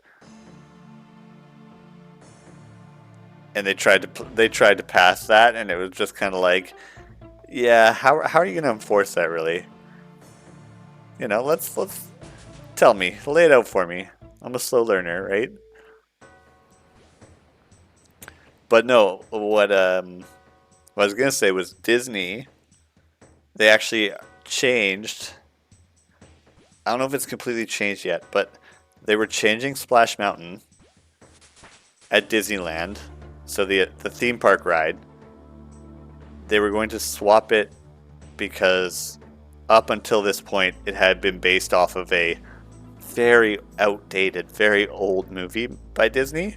And they tried to pass that, and it was just kind of like, yeah, how are you going to enforce that really? You know, let's tell me, lay it out for me. I'm a slow learner, right? But no, what I was gonna say was Disney. They actually changed. I don't know if it's completely changed yet, but they were changing Splash Mountain at Disneyland. So the theme park ride, they were going to swap it because up until this point it had been based off of a very outdated, very old movie by Disney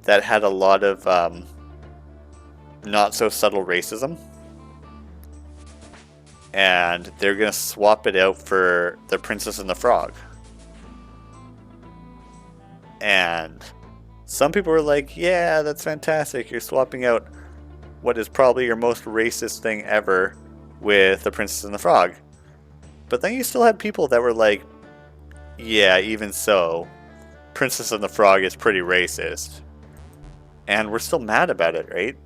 that had a lot of not so subtle racism. And they're going to swap it out for The Princess and the Frog. And some people were like, yeah, that's fantastic. You're swapping out what is probably your most racist thing ever with The Princess and the Frog. But then you still had people that were like, yeah, even so, Princess and the Frog is pretty racist. And we're still mad about it, right?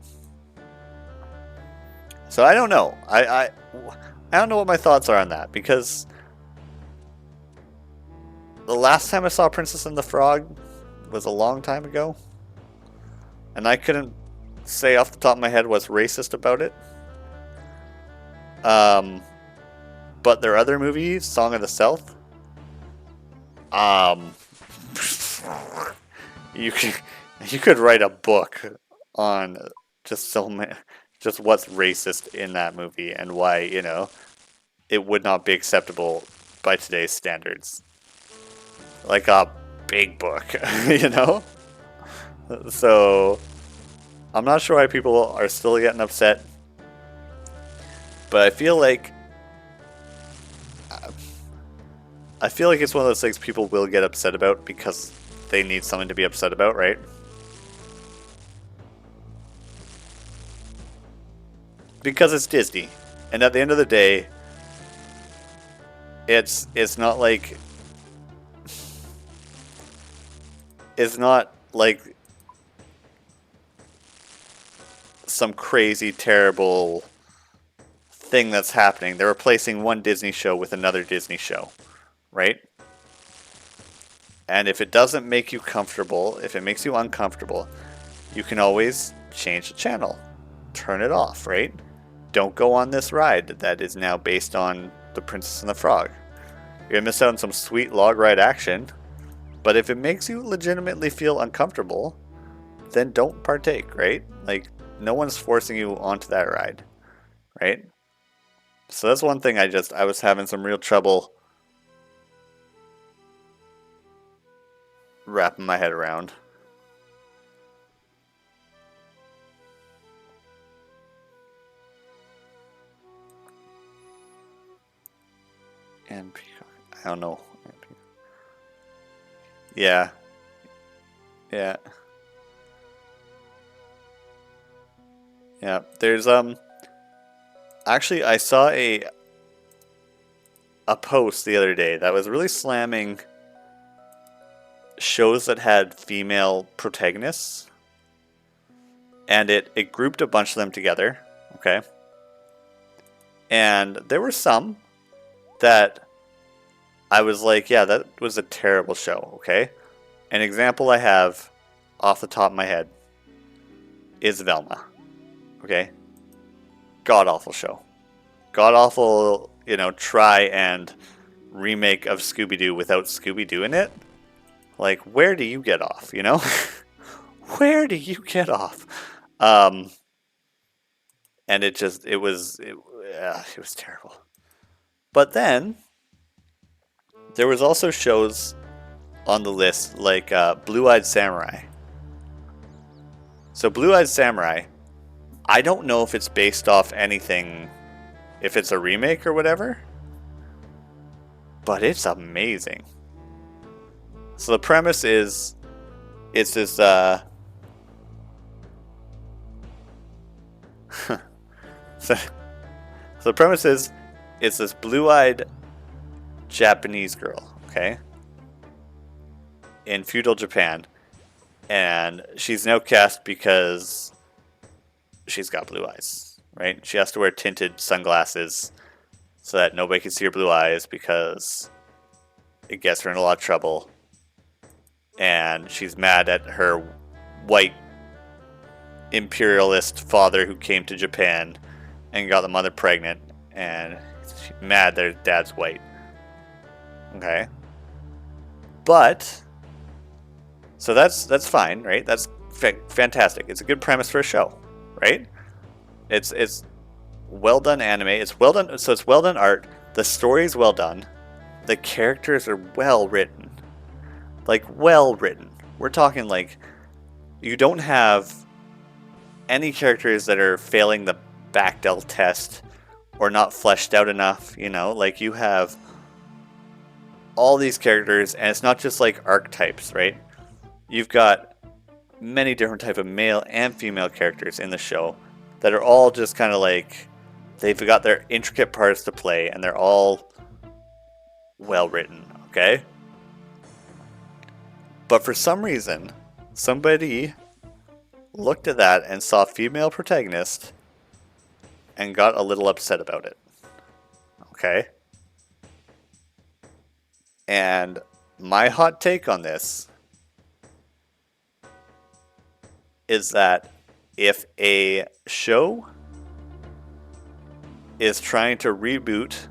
So I don't know. I don't know what my thoughts are on that, because the last time I saw Princess and the Frog was a long time ago. And I couldn't say off the top of my head what's racist about it. But their other movies, Song of the South, you could write a book on just just what's racist in that movie and why, you know, it would not be acceptable by today's standards. Like a big book, you know? So I'm not sure why people are still getting upset, but I feel like it's one of those things people will get upset about because they need something to be upset about, right? Because it's Disney, and at the end of the day, it's not like some crazy terrible thing that's happening. They're replacing one Disney show with another Disney show, right? And if it doesn't make you comfortable, if it makes you uncomfortable, you can always change the channel. Turn it off, right? Don't go on this ride that is now based on The Princess and the Frog. You're gonna miss out on some sweet log ride action, but if it makes you legitimately feel uncomfortable, then don't partake, right? Like, no one's forcing you onto that ride, right? So that's one thing I was having some real trouble wrapping my head around. And I don't know. Yeah. Yeah. Yeah. There's actually I saw a post the other day that was really slamming shows that had female protagonists. And it grouped a bunch of them together, okay? And there were some that I was like, yeah, that was a terrible show, okay? An example I have off the top of my head is Velma, okay? God-awful show. God-awful, you know, try and remake of Scooby-Doo without Scooby-Doo in it. Like, where do you get off, you know? Where do you get off? And it was terrible. But then There was also shows on the list like Blue-Eyed Samurai. So Blue-Eyed Samurai, I don't know if it's based off anything, if it's a remake or whatever, but it's amazing. So the premise is, it's this so the premise is, it's this blue-eyed Japanese girl, okay, in feudal Japan, and she's an outcast because she's got blue eyes, right? She has to wear tinted sunglasses so that nobody can see her blue eyes because it gets her in a lot of trouble. And she's mad at her white imperialist father who came to Japan and got the mother pregnant, and she's mad that her dad's white. Okay. But so that's fine, right? That's fantastic. It's a good premise for a show, right? It's well done anime. It's well done. So it's well done art. The story is well done. The characters are well written. Like, well written. We're talking like, you don't have any characters that are failing the Bechdel test or not fleshed out enough, you know? Like, you have all these characters, and it's not just like archetypes, right? You've got many different type of male and female characters in the show that are all just kind of like, they've got their intricate parts to play, and they're all well written, okay? But for some reason, somebody looked at that and saw female protagonist and got a little upset about it, okay? And my hot take on this is that if a show is trying to reboot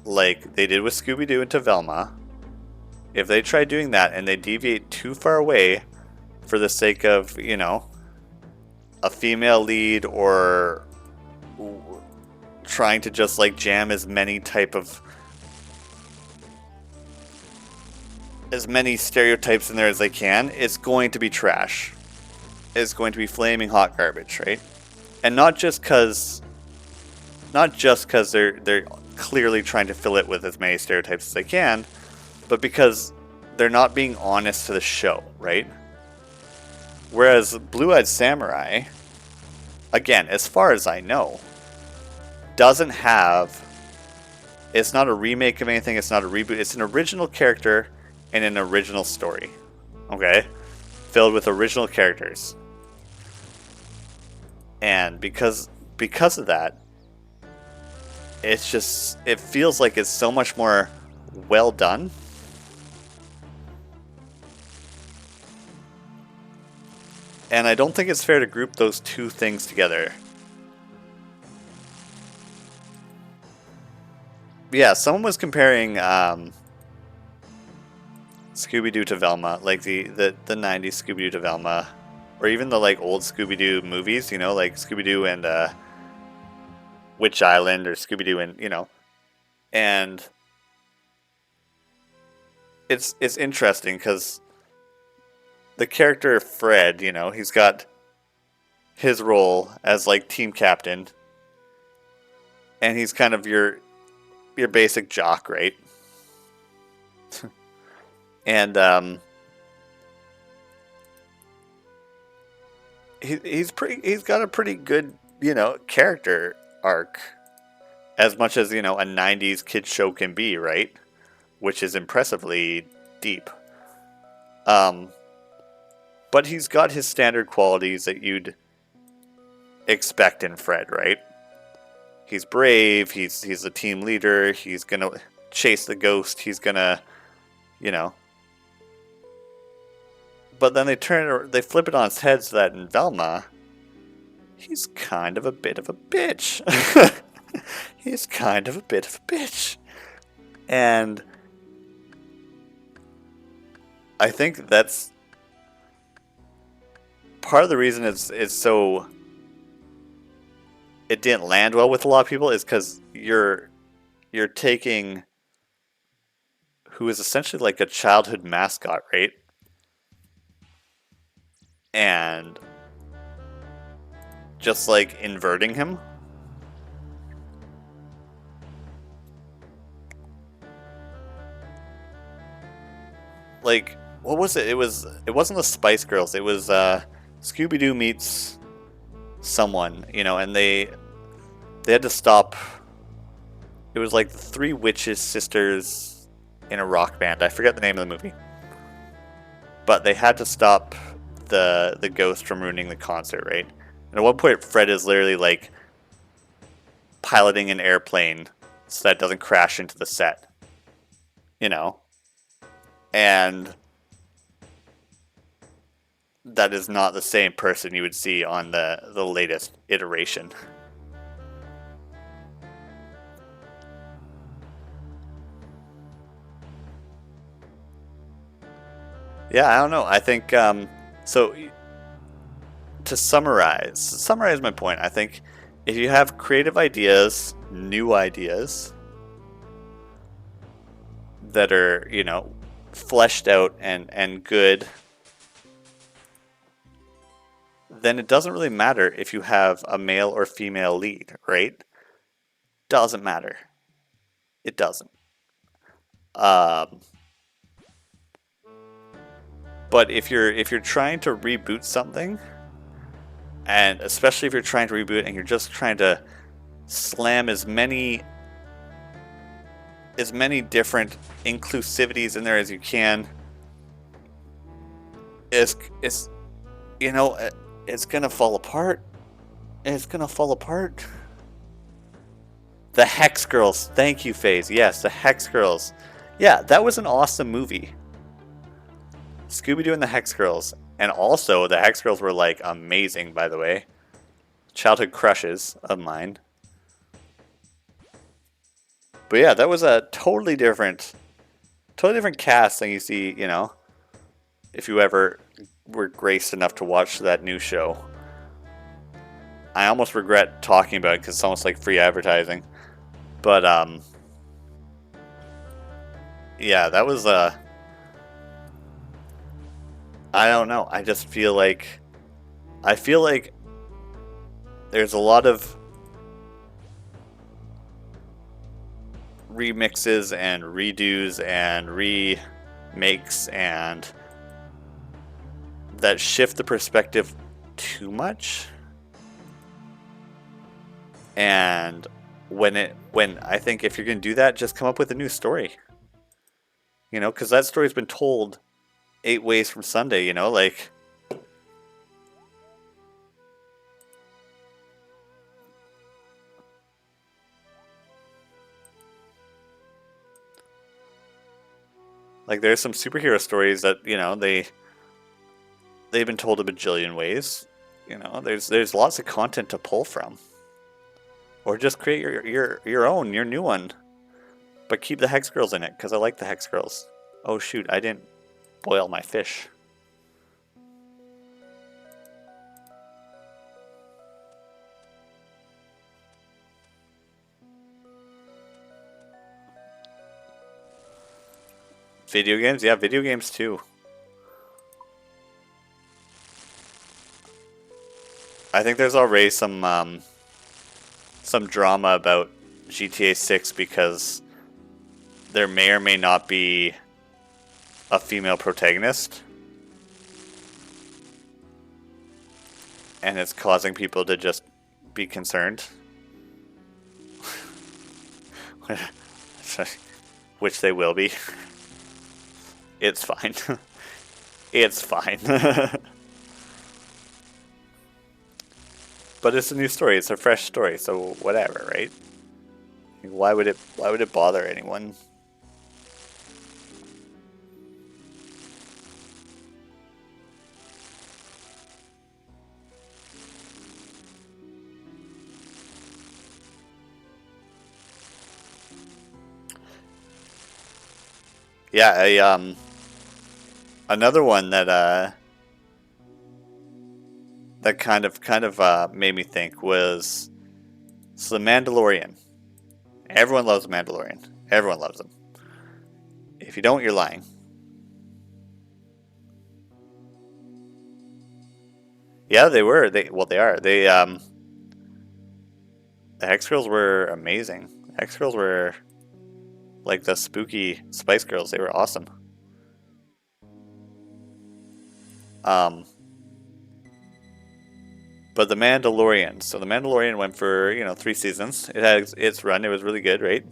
like they did with Scooby-Doo into Velma, if they try doing that and they deviate too far away for the sake of, you know, a female lead, or trying to just like jam as many stereotypes in there as they can, it's going to be trash. It's going to be flaming hot garbage, right? And not just because they're clearly trying to fill it with as many stereotypes as they can, but because they're not being honest to the show, right? Whereas Blue-Eyed Samurai, again, as far as I know, doesn't have, it's not a remake of anything, it's not a reboot, it's an original character and an original story, okay? Filled with original characters. And because of that, it's just, it feels like it's so much more well done. And I don't think it's fair to group those two things together. Yeah, someone was comparing Scooby-Doo to Velma, like the 90s Scooby-Doo to Velma, or even the like old Scooby-Doo movies, you know, like Scooby-Doo and Witch Island, or Scooby-Doo and, you know. And it's interesting because the character Fred, you know, he's got his role as like team captain, and he's kind of your basic jock, right? And he's got a pretty good, you know, character arc, as much as, you know, a 90s kids show can be, right? Which is impressively deep. But he's got his standard qualities that you'd expect in Fred, right? He's brave, he's a team leader, he's gonna chase the ghost, he's gonna, you know. But then they flip it on its head so that in Velma, he's kind of a bit of a bitch. He's kind of a bit of a bitch. And I think that's part of the reason it's so, it didn't land well with a lot of people, is because you're you're taking who is essentially like a childhood mascot, right? And just like inverting him. Like, what was it? It wasn't the Spice Girls. It was Scooby Doo meets someone, you know, and they had to stop. It was like the three witches sisters in a rock band. I forget the name of the movie, but they had to stop the ghost from ruining the concert, right? And at one point, Fred is literally like piloting an airplane so that it doesn't crash into the set, you know, and that is not the same person you would see on the latest iteration. Yeah, I don't know. I think so. To summarize my point, I think if you have creative ideas, new ideas that are, you know, fleshed out and good, then it doesn't really matter if you have a male or female lead, right? Doesn't matter. It doesn't. Um, but if you're trying to reboot something, and especially if you're trying to reboot and you're just trying to slam as many different inclusivities in there as you can, is you know, it's gonna fall apart. It's gonna fall apart. The Hex Girls. Thank you, FaZe. Yes, the Hex Girls. Yeah, that was an awesome movie. Scooby-Doo and the Hex Girls. And also, the Hex Girls were, like, amazing, by the way. Childhood crushes of mine. But yeah, that was a totally different cast than you see, you know, if you ever were graced enough to watch that new show. I almost regret talking about it because it's almost like free advertising. But, yeah, that was, I don't know. I just feel like, there's a lot of remixes and redos and remakes and that shift the perspective too much. And when I think if you're going to do that, just come up with a new story. You know, because that story's been told 8 ways from Sunday, you know, like, there's some superhero stories that, you know, they've been told a bajillion ways. You know, there's lots of content to pull from. Or just create your own, your new one. But keep the Hex Girls in it, because I like the Hex Girls. Oh shoot, I didn't boil my fish. Video games? Yeah, video games too. I think there's already some drama about GTA 6 because there may or may not be a female protagonist. And it's causing people to just be concerned. Which they will be. It's fine. It's fine. But it's a new story. It's a fresh story, so whatever, right? Why would it bother anyone? Yeah, another one that that kind of made me think was, so The Mandalorian Everyone loves the Mandalorian. Everyone loves him. If you don't, you're lying. Yeah, they were. They are. The Hex Girls were amazing. Hex Girls were like the spooky Spice Girls. They were awesome. But the Mandalorian. So the Mandalorian went for 3 seasons. It had its run. It was really good, right?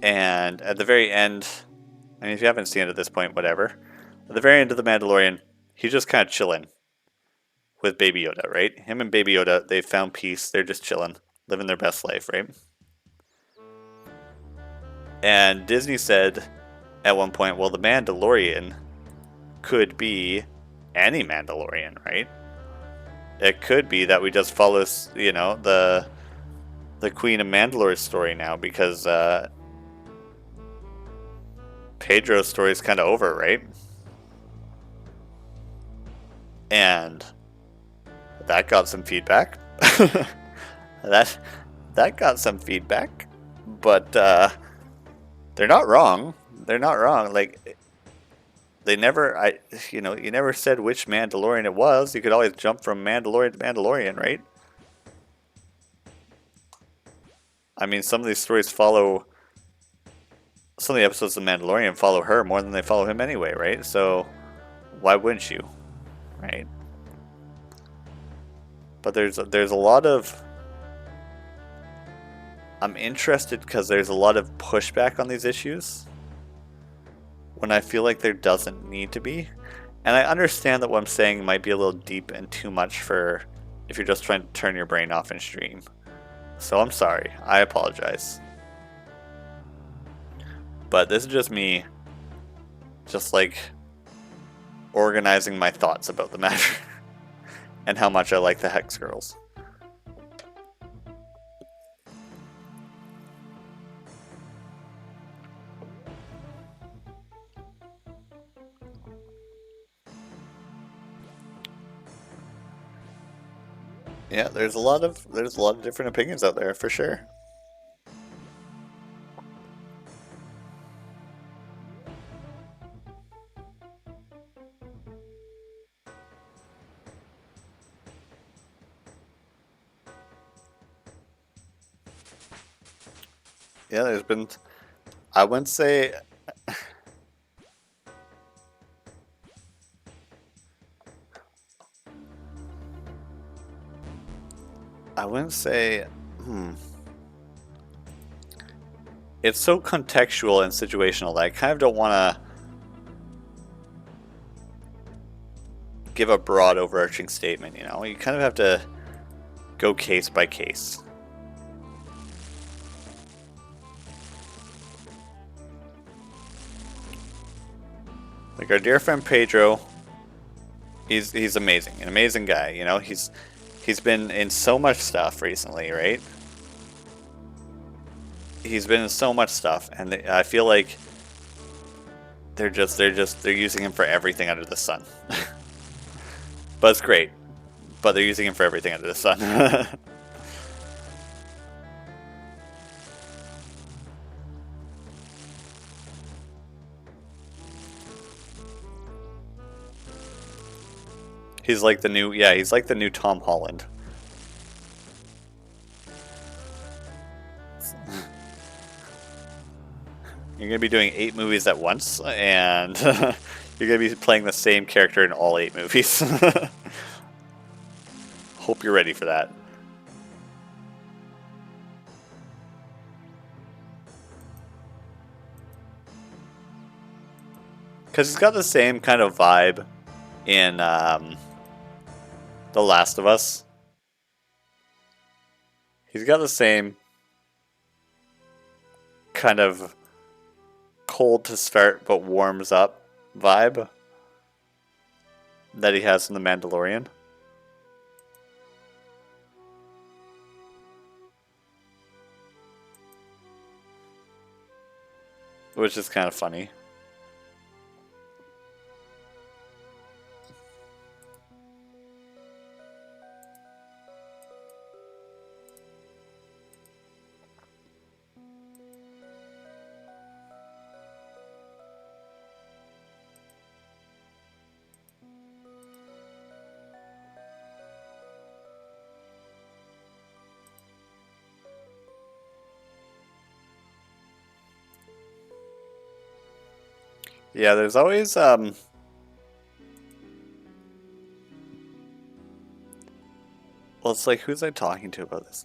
And at the very end, I mean, if you haven't seen it at this point, whatever. At the very end of the Mandalorian, he's just kind of chilling with Baby Yoda, right? Him and Baby Yoda, they've found peace. They're just chilling, living their best life, right? And Disney said at one point, well, the Mandalorian could be any Mandalorian, right? It could be that we just follow, the Queen of Mandalore's story now because Pedro's story is kind of over, right? And that got some feedback. that got some feedback, but they're not wrong. They're not wrong. Like they never, you never said which Mandalorian it was. You could always jump from Mandalorian to Mandalorian, right? I mean, some of these stories follow. Some of the episodes of Mandalorian follow her more than they follow him anyway, right? So why wouldn't you, right? But there's a lot of. I'm interested because there's a lot of pushback on these issues when I feel like there doesn't need to be. And I understand that what I'm saying might be a little deep and too much for if you're just trying to turn your brain off and stream. So I'm sorry. I apologize. But this is just me just like organizing my thoughts about the matter and how much I like the Hex Girls. Yeah, there's a lot of different opinions out there for sure. Yeah, there's been, I wouldn't say, it's so contextual and situational that I kind of don't want to give a broad overarching statement, You kind of have to go case by case. Like our dear friend Pedro, he's amazing, an amazing guy, He's been in so much stuff recently, right? He's been in so much stuff, and I feel like they're using him for everything under the sun. But it's great. But they're using him for everything under the sun. He's like the new Tom Holland. You're gonna be doing 8 movies at once, and you're gonna be playing the same character in all 8 movies. Hope you're ready for that. Because he's got the same kind of vibe in The Last of Us. He's got the same kind of cold to start but warms up vibe that he has in The Mandalorian. Which is kind of funny. Yeah, there's always well, it's like, who's I talking to about this?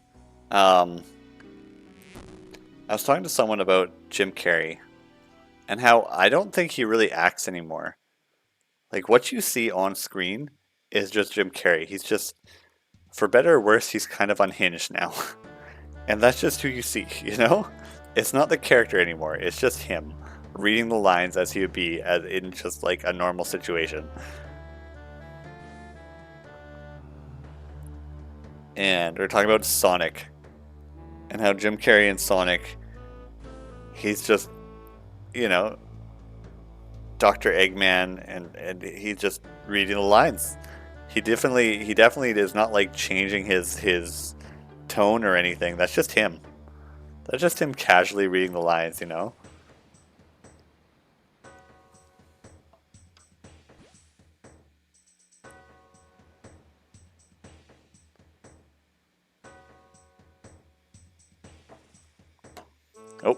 I was talking to someone about Jim Carrey and how I don't think he really acts anymore. Like, what you see on screen is just Jim Carrey. He's just, for better or worse, he's kind of unhinged now. And that's just who you see, you know? It's not the character anymore. It's just him reading the lines as he would be as in just like a normal situation. And we're talking about Sonic and how Jim Carrey in Sonic, he's just, you know, Dr. Eggman, and he's just reading the lines. He definitely is not like changing his tone or anything. That's just him. That's just him casually reading the lines, you know? Oh.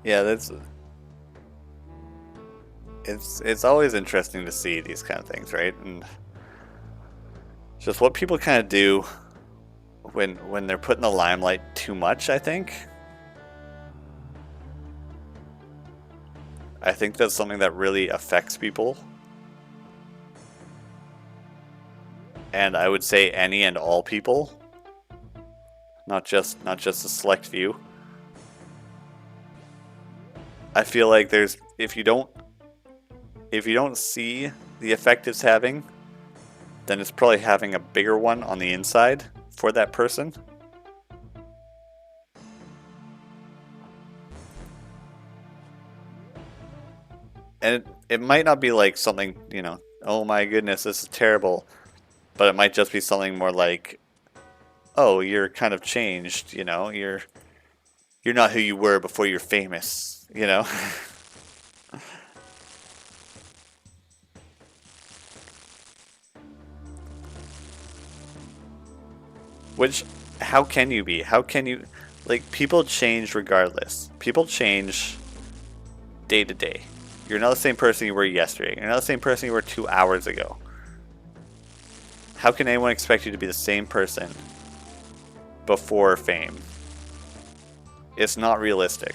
Yeah, that's it's always interesting to see these kind of things, right? And just what people kind of do when they're put in the limelight too much, I think. I think that's something that really affects people. And I would say any and all people, not just a select few. I feel like there's if you don't see the effect it's having, then it's probably having a bigger one on the inside for that person. And it might not be like something, oh my goodness, this is terrible. But it might just be something more like, oh, you're kind of changed, you're not who you were before you're famous. Which, how can you be? How can you, like, people change regardless. People change day to day. You're not the same person you were yesterday. You're not the same person you were 2 hours ago. How can anyone expect you to be the same person before fame? It's not realistic.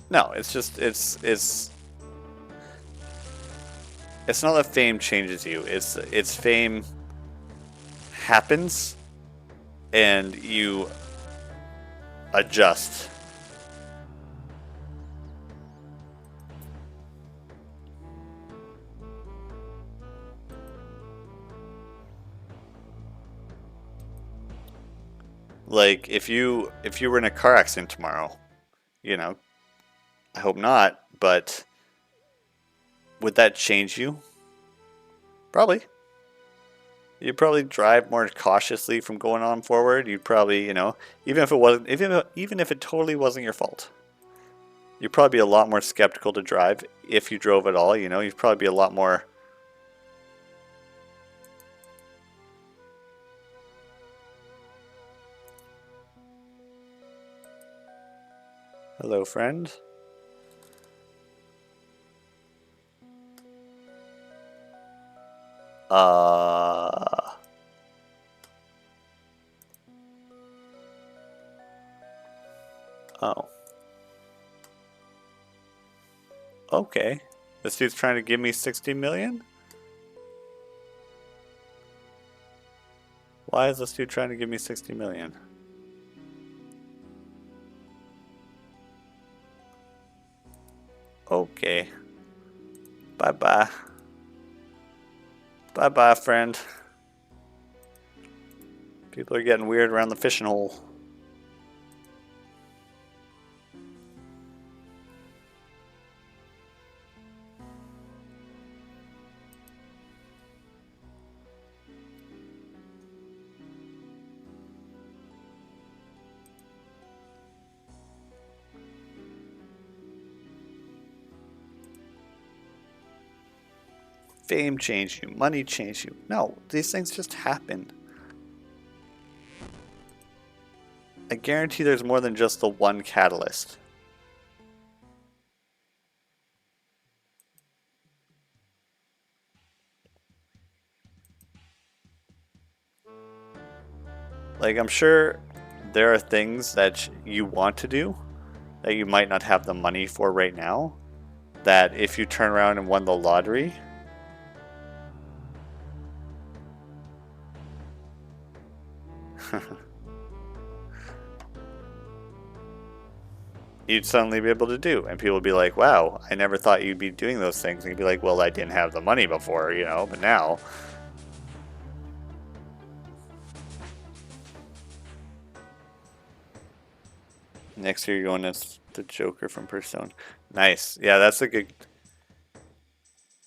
No, it's just it's not that fame changes you. It's fame happens and you adjust. Like if you were in a car accident tomorrow, you know, I hope not, but would that change you? Probably. You'd probably drive more cautiously from going on forward. You'd probably, even if it wasn't, even if it totally wasn't your fault, you'd probably be a lot more skeptical to drive if you drove at all. You'd probably be a lot more. Hello, friend. Uh. Oh. Okay. This dude's trying to give me 60 million? Why is this dude trying to give me 60 million? Okay. Bye-bye. Bye-bye, friend. People are getting weird around the fishing hole. fame change you, money change you. No, these things just happen. I guarantee there's more than just the one catalyst. Like, I'm sure there are things that you want to do that you might not have the money for right now, that if you turn around and won the lottery, you'd suddenly be able to do. And people would be like, wow, I never thought you'd be doing those things. And you'd be like, well, I didn't have the money before, you know, but now. Next year you're going as the Joker from Persona. Nice. Yeah, that's a good...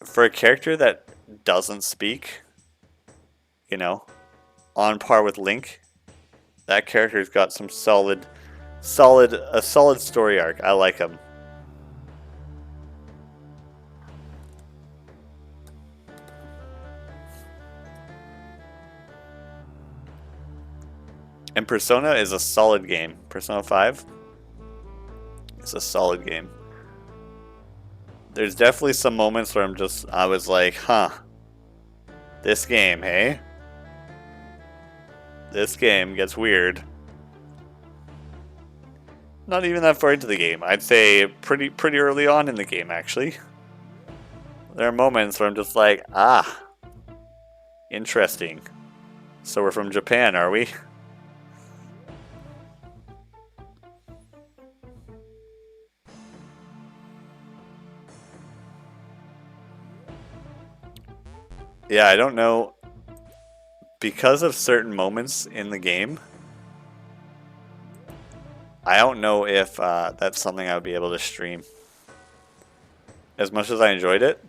For a character that doesn't speak, you know, on par with Link, that character's got some solid story arc. I like him. And Persona is a solid game. Persona 5 is a solid game. There's definitely some moments where I was like, huh, this game, hey? This game gets weird. Not even that far into the game. I'd say pretty early on in the game, actually. There are moments where I'm just like, ah, interesting. So we're from Japan, are we? Yeah, I don't know. Because of certain moments in the game, I don't know if that's something I would be able to stream. As much as I enjoyed it,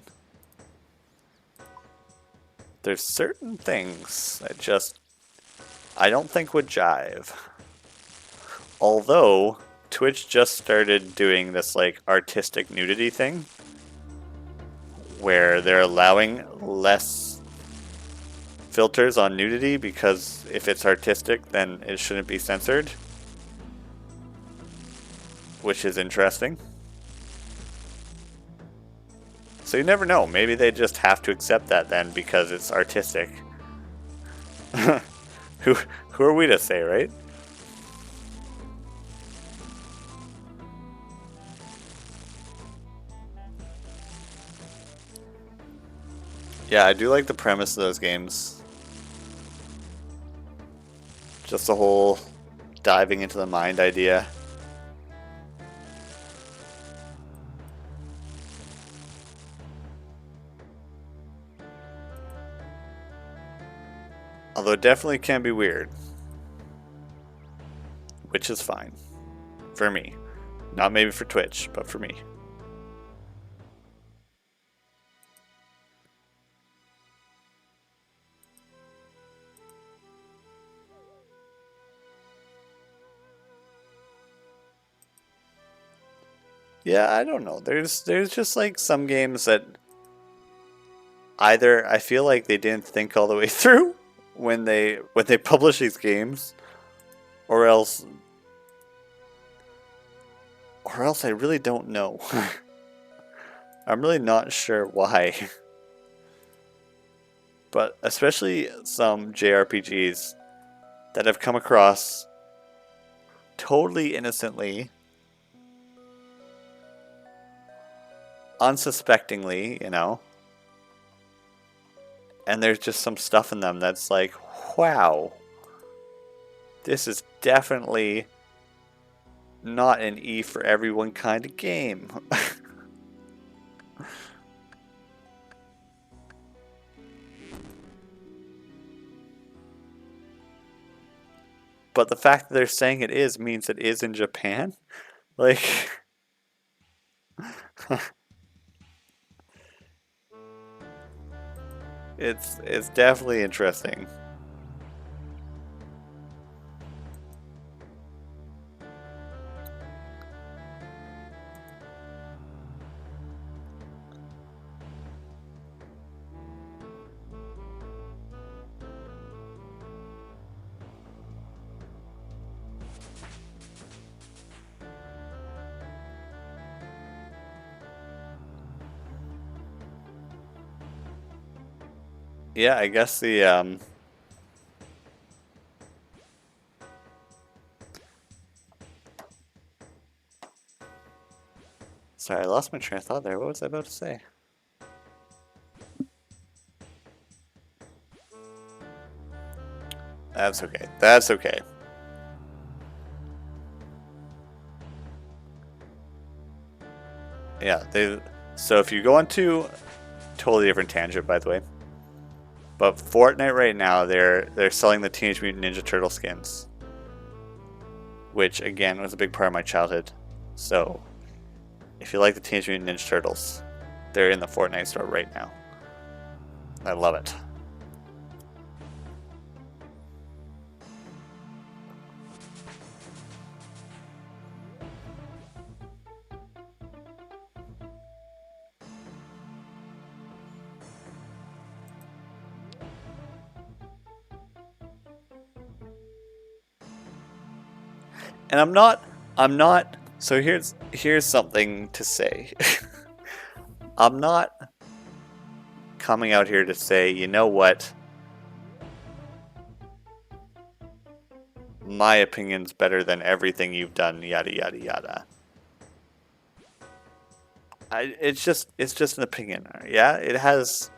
there's certain things that just I don't think would jive. Although Twitch just started doing this like artistic nudity thing where they're allowing less filters on nudity because if it's artistic then it shouldn't be censored, which is interesting. So you never know, maybe they just have to accept that then because it's artistic. Who are we to say, right? Yeah, I do like the premise of those games. Just the whole diving into the mind idea. Although it definitely can be weird. Which is fine. For me. Not maybe for Twitch, but for me. Yeah, I don't know. There's just like some games that either I feel like they didn't think all the way through when they publish these games, or else I really don't know. I'm really not sure why. But especially some JRPGs that have come across totally innocently, unsuspectingly, you know, and there's just some stuff in them that's like, wow, this is definitely not an E for everyone kind of game. But the fact that they're saying it is means it is in Japan? Like... It's definitely interesting. Yeah, I guess the sorry, I lost my train of thought there. What was I about to say? That's okay. That's okay. Yeah, so if you go into totally different tangent, by the way, but Fortnite right now they're selling the Teenage Mutant Ninja Turtle skins, which again was a big part of my childhood. So if you like the Teenage Mutant Ninja Turtles, they're in the Fortnite store right now. I love it. And I'm not so here's something to say. I'm not coming out here to say, you know what? My opinion's better than everything you've done, yada yada yada. It's just an opinion. Yeah, it's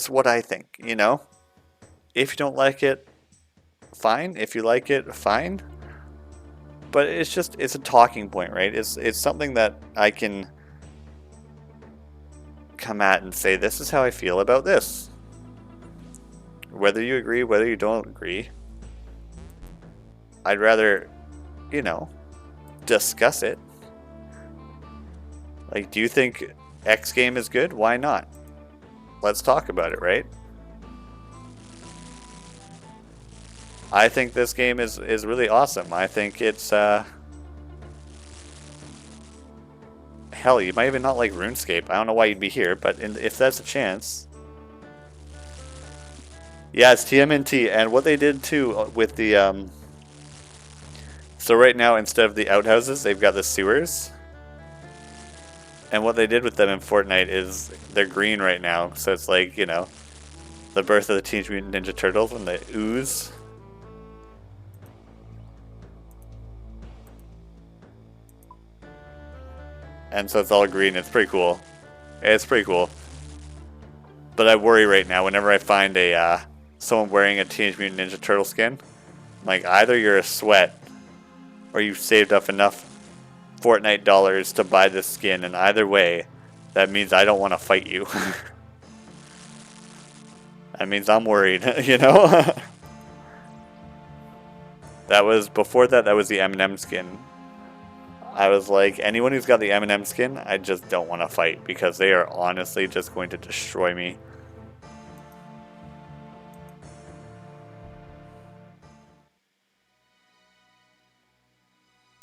what I think, you know? If you don't like it, fine. If you like it, fine. But it's a talking point, right? It's something that I can come at and say, this is how I feel about this. Whether you agree, whether you don't agree, I'd rather, you know, discuss it. Like, do you think X game is good? Why not? Let's talk about it, right? I think this game is really awesome. I think it's, hell, you might even not like RuneScape. I don't know why you'd be here, but if that's a chance. Yeah, it's TMNT, and what they did too with the, so right now, instead of the outhouses, they've got the sewers. And what they did with them in Fortnite is they're green right now, so it's like, you know, the birth of the Teenage Mutant Ninja Turtles when they ooze. And so it's all green. It's pretty cool. It's pretty cool. But I worry right now whenever I find a someone wearing a Teenage Mutant Ninja Turtle skin. Like, either you're a sweat or you've saved up enough Fortnite dollars to buy this skin, and either way, that means I don't want to fight you. That means I'm worried, you know? That was, before that was the Eminem skin. I was like, anyone who's got the Eminem skin, I just don't want to fight, because they are honestly just going to destroy me.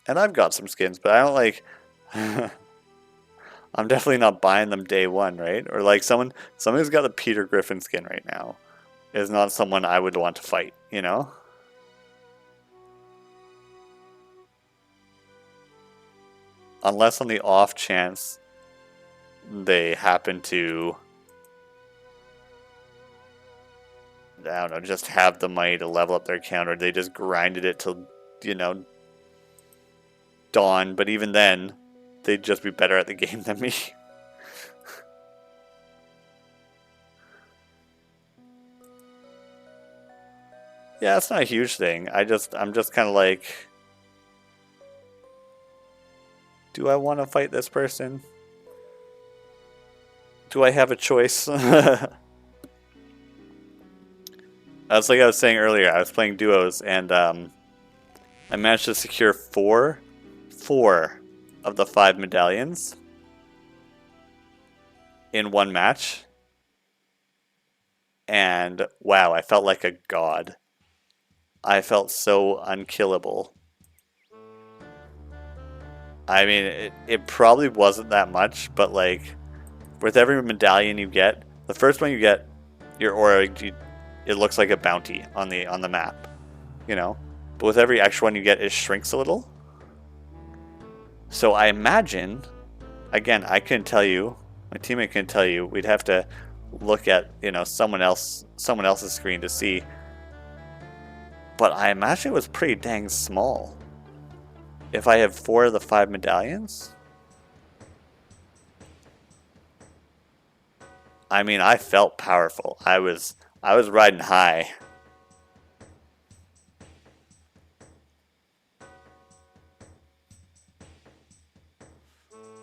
And I've got some skins, but I don't like... I'm definitely not buying them day one, right? Or like someone who's got the Peter Griffin skin right now is not someone I would want to fight, you know? Unless on the off chance they happen to, I don't know, just have the money to level up their account, or they just grinded it till, you know, dawn. But even then, they'd just be better at the game than me. Yeah, it's not a huge thing. I'm just kind of like, do I want to fight this person? Do I have a choice? That's like I was saying earlier. I was playing duos, and I managed to secure four of the 5 medallions in one match. And wow, I felt like a god. I felt so unkillable. I mean, it probably wasn't that much, but like, with every medallion you get, the first one you get, your aura, it looks like a bounty on the map, you know? But with every extra one you get, it shrinks a little. So I imagine, again, I couldn't tell you My teammate can tell you. We'd have to look at, you know, someone else's screen to see. But I imagine it was pretty dang small. If I have 4 of the 5 medallions? I mean, I felt powerful. I was riding high.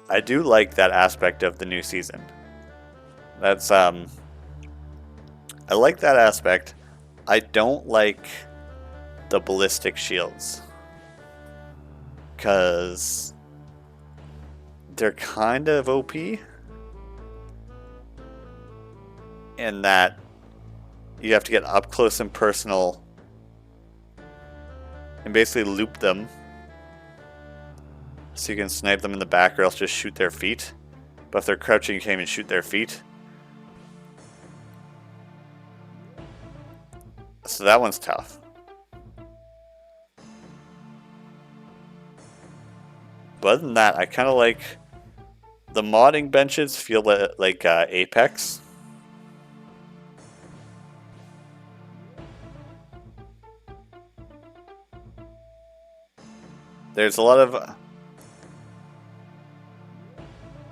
I do like that aspect of the new season. That's I like that aspect. I don't like the ballistic shields, cause they're kind of OP in that you have to get up close and personal and basically loop them so you can snipe them in the back or else just shoot their feet. But if they're crouching, you can't even shoot their feet. So that one's tough. But other than that, I kind of like the modding benches feel like Apex. There's a lot of...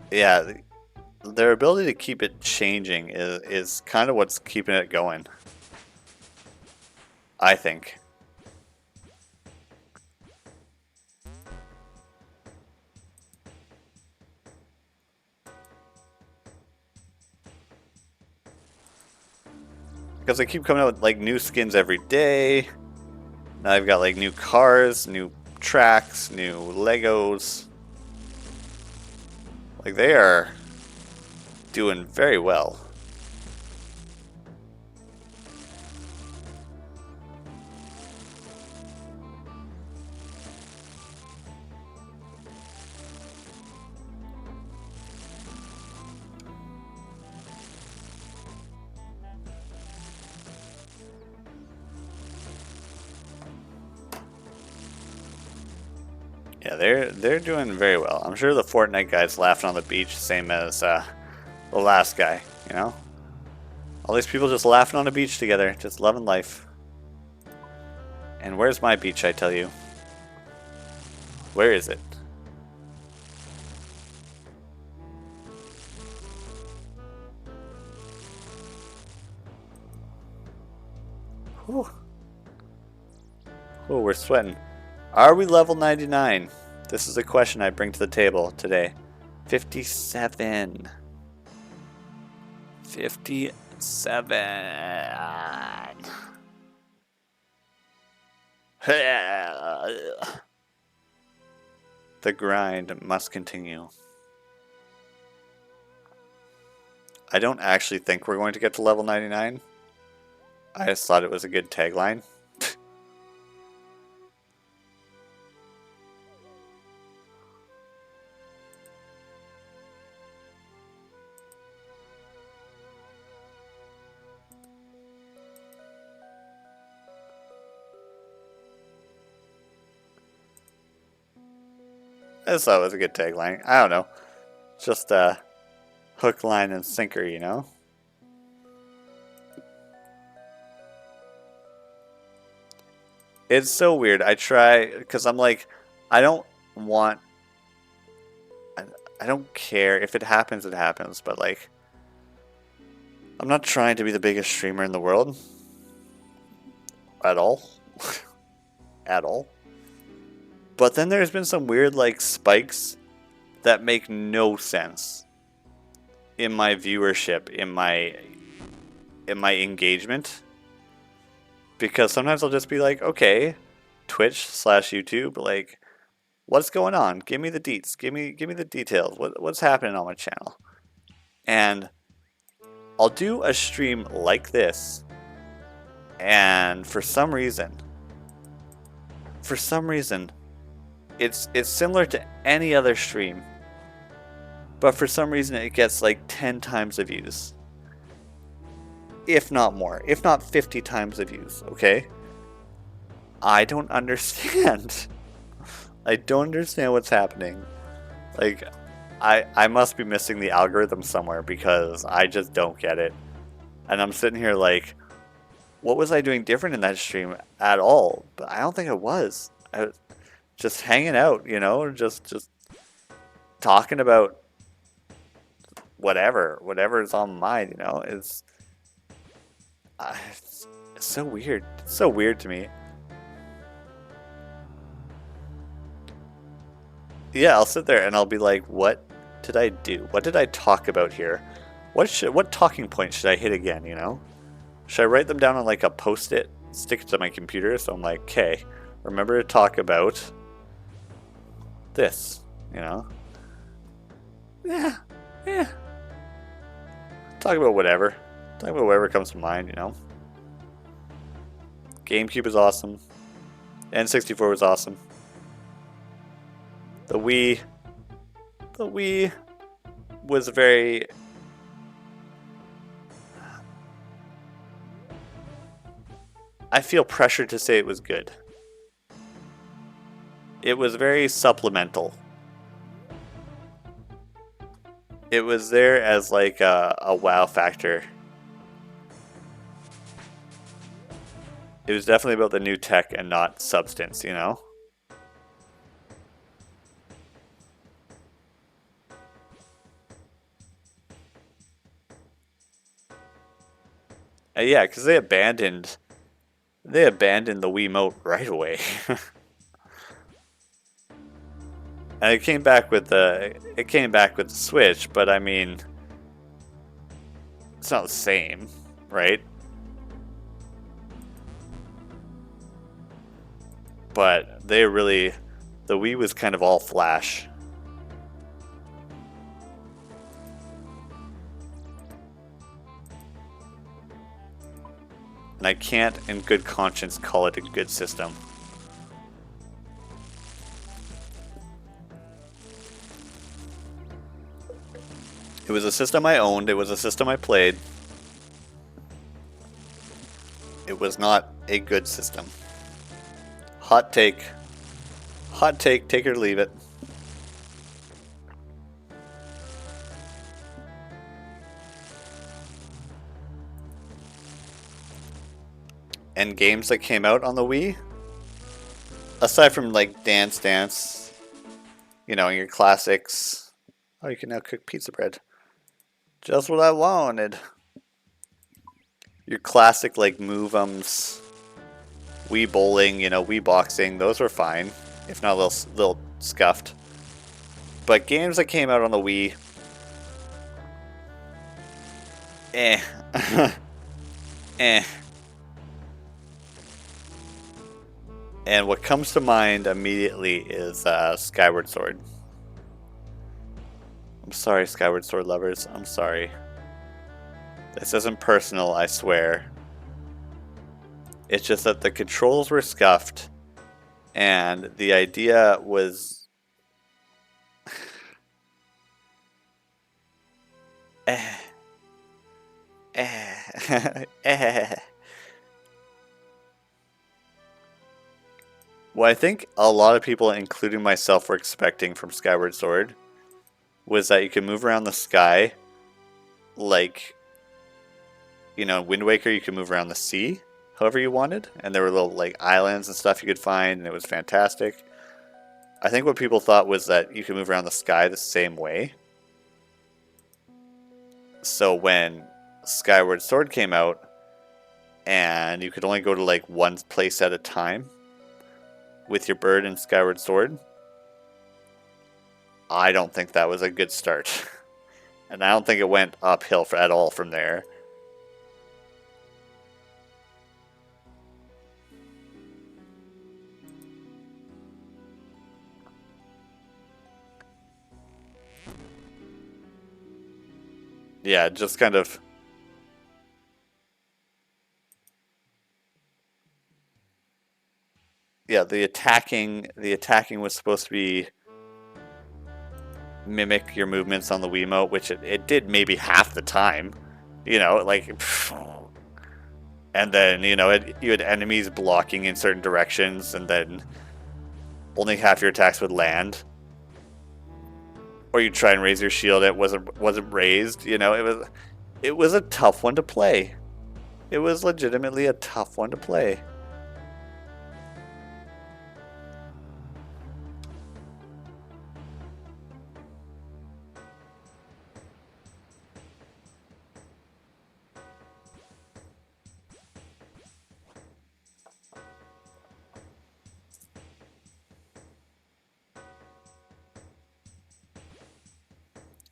yeah, their ability to keep it changing is kind of what's keeping it going, I think. Because they keep coming out with like new skins every day. Now I've got like new cars, new tracks, new Legos. Like they are doing very well. Yeah, they're doing very well. I'm sure the Fortnite guy's laughing on the beach, same as the last guy, you know? All these people just laughing on the beach together, just loving life. And where's my beach, I tell you? Where is it? Whew. Oh, we're sweating. Are we level 99? This is a question I bring to the table today. 57. 57. The grind must continue. I don't actually think we're going to get to level 99. I just thought it was a good tagline. I just thought it was a good tagline. I don't know. Just a hook, line, and sinker, you know? It's so weird. I try, because I'm like, I don't want... I don't care. If it happens, it happens. But like, I'm not trying to be the biggest streamer in the world. At all. At all. But then there's been some weird like spikes that make no sense in my viewership, in my engagement. Because sometimes I'll just be like, okay, Twitch/YouTube, like, what's going on? Give me the deets. Give me the details. What's happening on my channel? And I'll do a stream like this, and for some reason, it's similar to any other stream, but for some reason it gets like 10 times the views. If not more. If not 50 times the views, okay? I don't understand. I don't understand what's happening. Like, I must be missing the algorithm somewhere because I just don't get it. And I'm sitting here like, what was I doing different in that stream at all? But I don't think it was. I was just hanging out, you know, just talking about whatever's on my mind, you know. It's so weird. It's so weird to me. Yeah, I'll sit there and I'll be like, what did I do? What did I talk about here? What talking point should I hit again, you know? Should I write them down on like a post-it, stick it to my computer so I'm like, okay, remember to talk about this, you know? Yeah, yeah. Talk about whatever. Talk about whatever comes to mind, you know? GameCube is awesome. N64 was awesome. The Wii was very... I feel pressured to say it was good. It was very supplemental. It was there as like a wow factor. It was definitely about the new tech and not substance, you know? Yeah, because they abandoned the Wiimote right away. And it came back with the Switch, but I mean, it's not the same, right? But the Wii was kind of all flash. And I can't in good conscience call it a good system. It was a system I owned, it was a system I played. It was not a good system. Hot take. Hot take, take it or leave it. And games that came out on the Wii, aside from like Dance Dance, you know, your classics. Oh, you can now cook pizza bread. Just what I wanted. Your classic like Move-ems, Wii bowling, you know, Wii boxing, those were fine, if not a little scuffed. But games that came out on the Wii, eh. And what comes to mind immediately is Skyward Sword. I'm sorry, Skyward Sword lovers. I'm sorry. This isn't personal, I swear. It's just that the controls were scuffed, and the idea was... What I think a lot of people, including myself, were expecting from Skyward Sword was that you could move around the sky like, you know, in Wind Waker you could move around the sea however you wanted, and there were little like islands and stuff you could find, and it was fantastic. I think what people thought was that you could move around the sky the same way. So when Skyward Sword came out and you could only go to like one place at a time with your bird in Skyward Sword, I don't think that was a good start. And I don't think it went uphill at all from there. Yeah, just kind of... Yeah, the attacking was supposed to be mimic your movements on the Wiimote, which it did maybe half the time, you know, like, and then, you know, you had enemies blocking in certain directions, and then only half your attacks would land. Or you try and raise your shield, it wasn't raised. You know, it was a tough one to play. It was legitimately a tough one to play.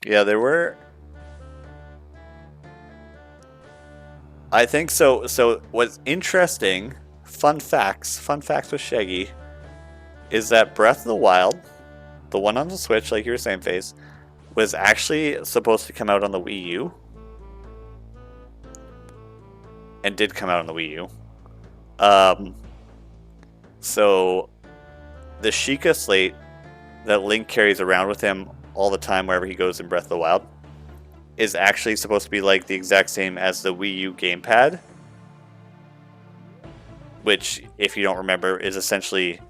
Yeah, there were. I think so. So what's interesting, fun facts with Shaggy, is that Breath of the Wild, the one on the Switch, like you were saying, Face, was actually supposed to come out on the Wii U, and did come out on the Wii U. So the Sheikah Slate that Link carries around with him all the time wherever he goes in Breath of the Wild is actually supposed to be like the exact same as the Wii U gamepad, which, if you don't remember, is essentially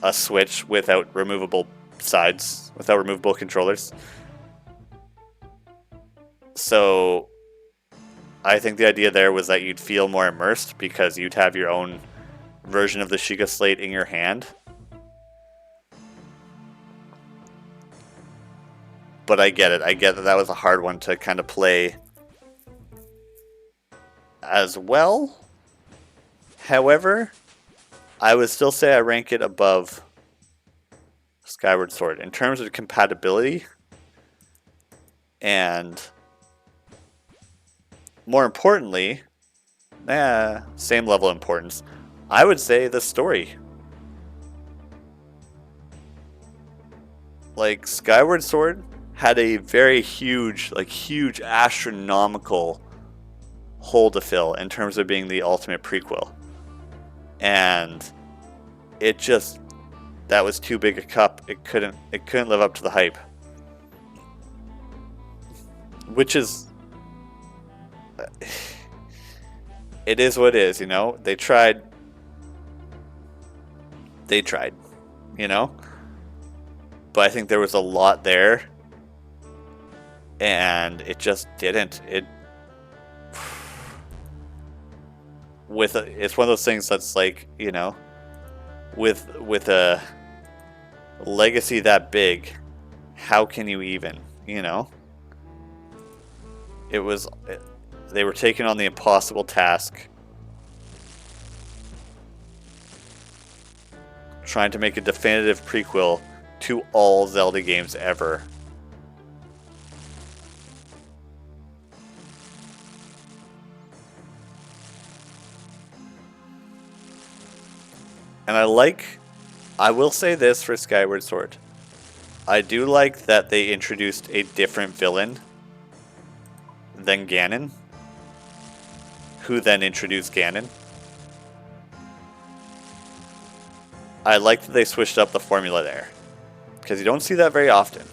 a Switch without removable sides, without removable controllers. So I think the idea there was that you'd feel more immersed because you'd have your own version of the Sheikah Slate in your hand. But I get it. I get that that was a hard one to kind of play as well. However, I would still say I rank it above Skyward Sword in terms of compatibility, and more importantly, same level of importance, I would say the story. Like, Skyward Sword had a very huge, huge astronomical hole to fill in terms of being the ultimate prequel. And it just, that was too big a cup. It couldn't live up to the hype. Which is, it is what it is, you know? They tried, you know? But I think there was a lot there, and it just didn't. It's one of those things that's like, you know, with a legacy that big, how can you even, you know? They were taking on the impossible task, trying to make a definitive prequel to all Zelda games ever. And I will say this for Skyward Sword. I do like that they introduced a different villain than Ganon, who then introduced Ganon. I like that they switched up the formula there, because you don't see that very often.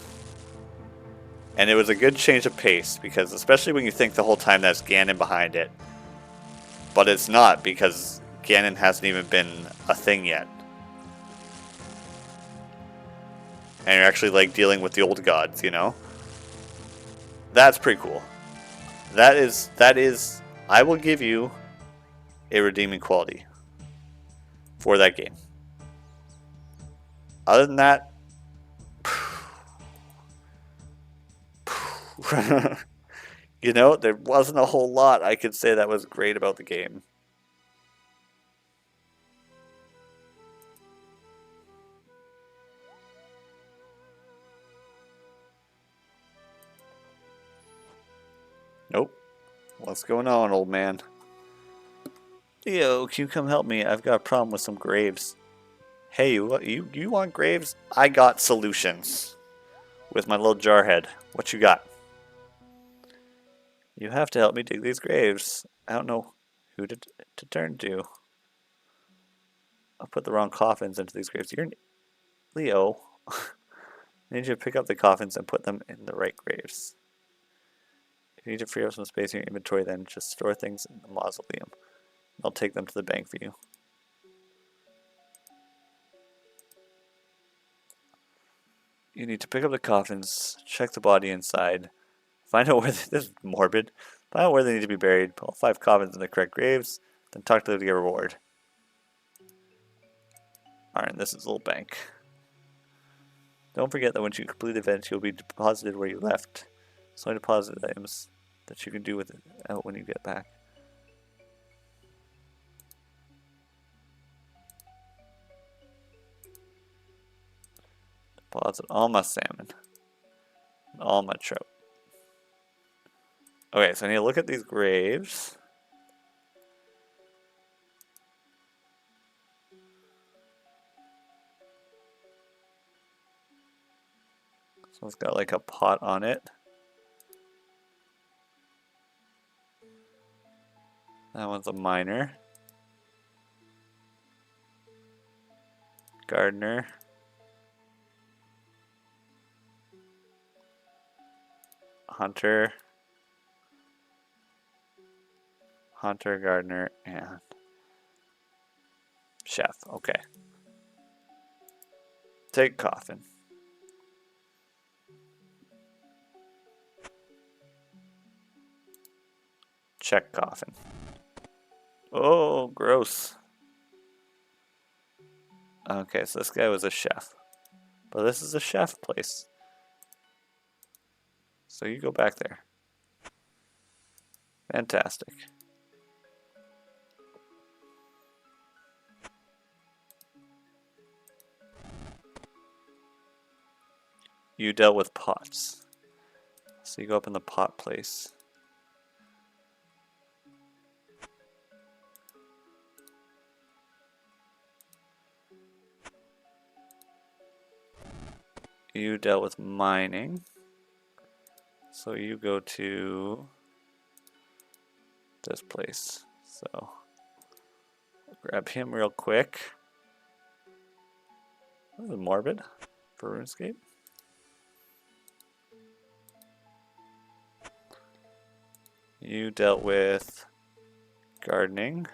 And it was a good change of pace, because especially when you think the whole time that's Ganon behind it. But it's not, because Ganon hasn't even been a thing yet. And you're actually like dealing with the old gods, you know? That's pretty cool. That is, I will give you a redeeming quality for that game. Other than that, you know, there wasn't a whole lot I could say that was great about the game. Nope. What's going on, old man? Yo, can you come help me? I've got a problem with some graves. Hey, you want graves? I got solutions. With my little jar head. What you got? You have to help me dig these graves. I don't know who to turn to. I'll put the wrong coffins into these graves. You're Leo. I need you to pick up the coffins and put them in the right graves. If you need to free up some space in your inventory, then just store things in the mausoleum. I'll take them to the bank for you. You need to pick up the coffins, check the body inside, find out where this is morbid. Find out where they need to be buried, put all 5 coffins in the correct graves, then talk to them to get a reward. Alright, this is a little bank. Don't forget that once you complete the event, you'll be deposited where you left. So I deposit items that you can do with it out when you get back. Deposit all my salmon. And all my trout. Okay, so I need to look at these graves. So it's got like a pot on it. That one's a miner. Gardener. Hunter. Hunter, gardener, and chef. Okay. Take coffin. Check coffin. Oh, gross. Okay, so this guy was a chef. But this is a chef place. So you go back there. Fantastic. You dealt with pots. So you go up in the pot place. You dealt with mining. So you go to this place. So grab him real quick. This is morbid for RuneScape. You dealt with gardening.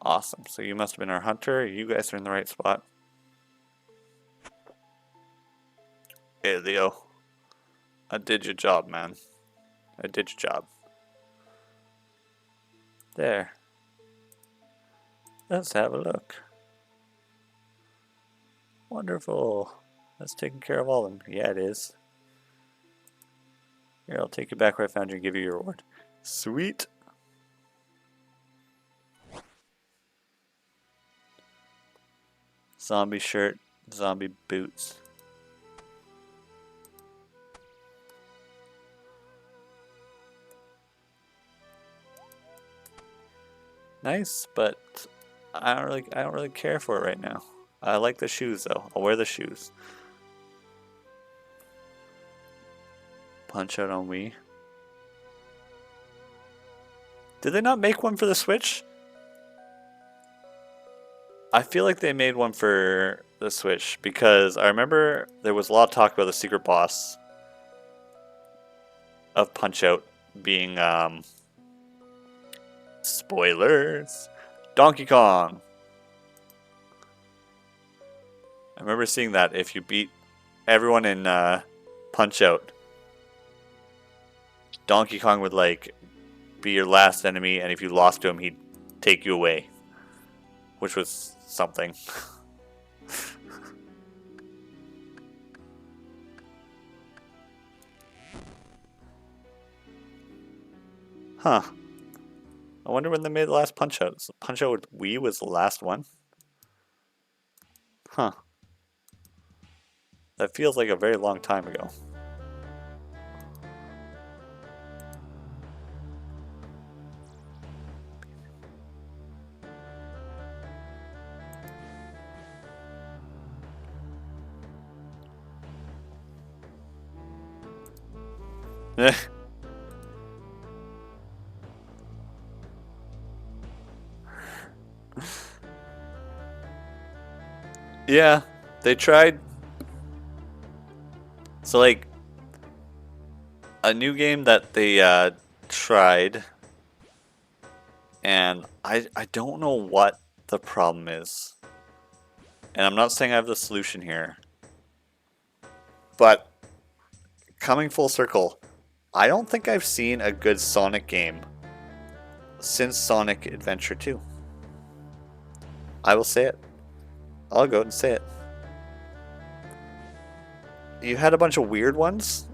Awesome. So you must have been our hunter. You guys are in the right spot. Hey, Leo. I did your job, man. I did your job. There. Let's have a look. Wonderful. That's taking care of all of them. Yeah, it is. Here, I'll take you back where I found you and give you your reward. Sweet. Zombie shirt, zombie boots. Nice, but I don't really care for it right now. I like the shoes though. I'll wear the shoes. Punch out on Wii. Did they not make one for the Switch? I feel like they made one for the Switch because I remember there was a lot of talk about the secret boss of Punch Out being spoilers, Donkey Kong. I remember seeing that if you beat everyone in Punch Out, Donkey Kong would like be your last enemy, and if you lost to him, he'd take you away, which was something. Huh. I wonder when they made the last Punch Out. So Punch Out with Wii was the last one? Huh. That feels like a very long time ago. Yeah, they tried. So like a new game that they tried, and I don't know what the problem is. and I'm not saying I have the solution here, but coming full circle, I don't think I've seen a good Sonic game since Sonic Adventure 2. I will say it. I'll go and say it. You had a bunch of weird ones.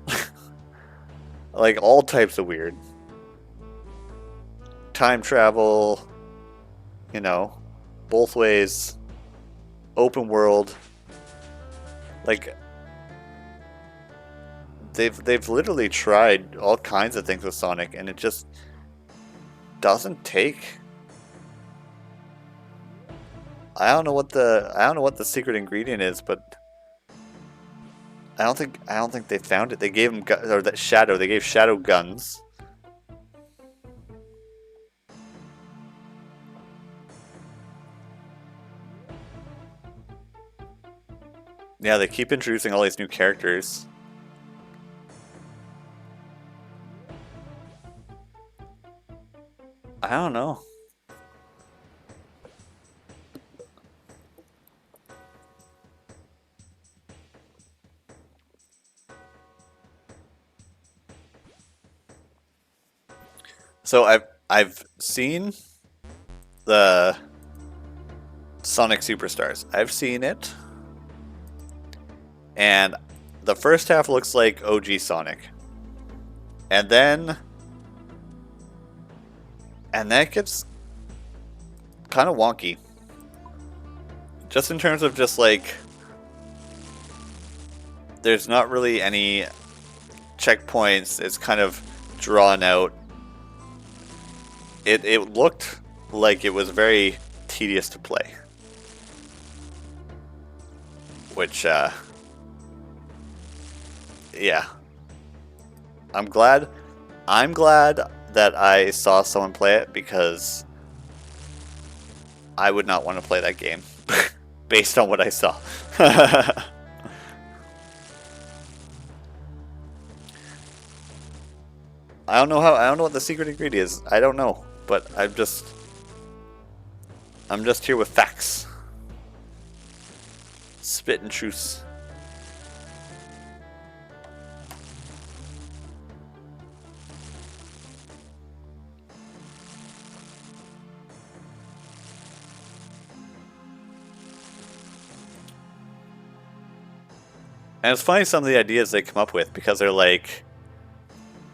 Like all types of weird. Time travel, you know, both ways, open world. Like they've literally tried all kinds of things with Sonic and it just doesn't take. I don't know what the secret ingredient is, but I don't think they found it. They gave him or that Shadow. They gave Shadow guns. Yeah, they keep introducing all these new characters. I don't know. So I've seen the Sonic Superstars. I've seen it. And the first half looks like OG Sonic. And then it gets kind of wonky. Just in terms of just like there's not really any checkpoints. It's kind of drawn out. It looked like it was very tedious to play. Which yeah. I'm glad that I saw someone play it because I would not want to play that game based on what I saw. I don't know what the secret ingredient is. I don't know, but I'm just here with facts. Spit and truth. And it's funny some of the ideas they come up with because they're like,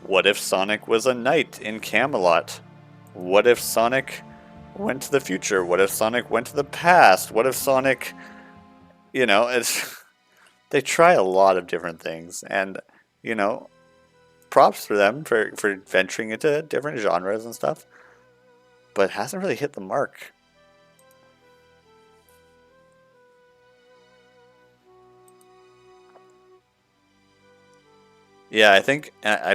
what if Sonic was a knight in Camelot? What if Sonic went to the future? What if Sonic went to the past? What if Sonic, you know, it's they try a lot of different things and, you know, props for them for venturing into different genres and stuff. But it hasn't really hit the mark. Yeah, I think I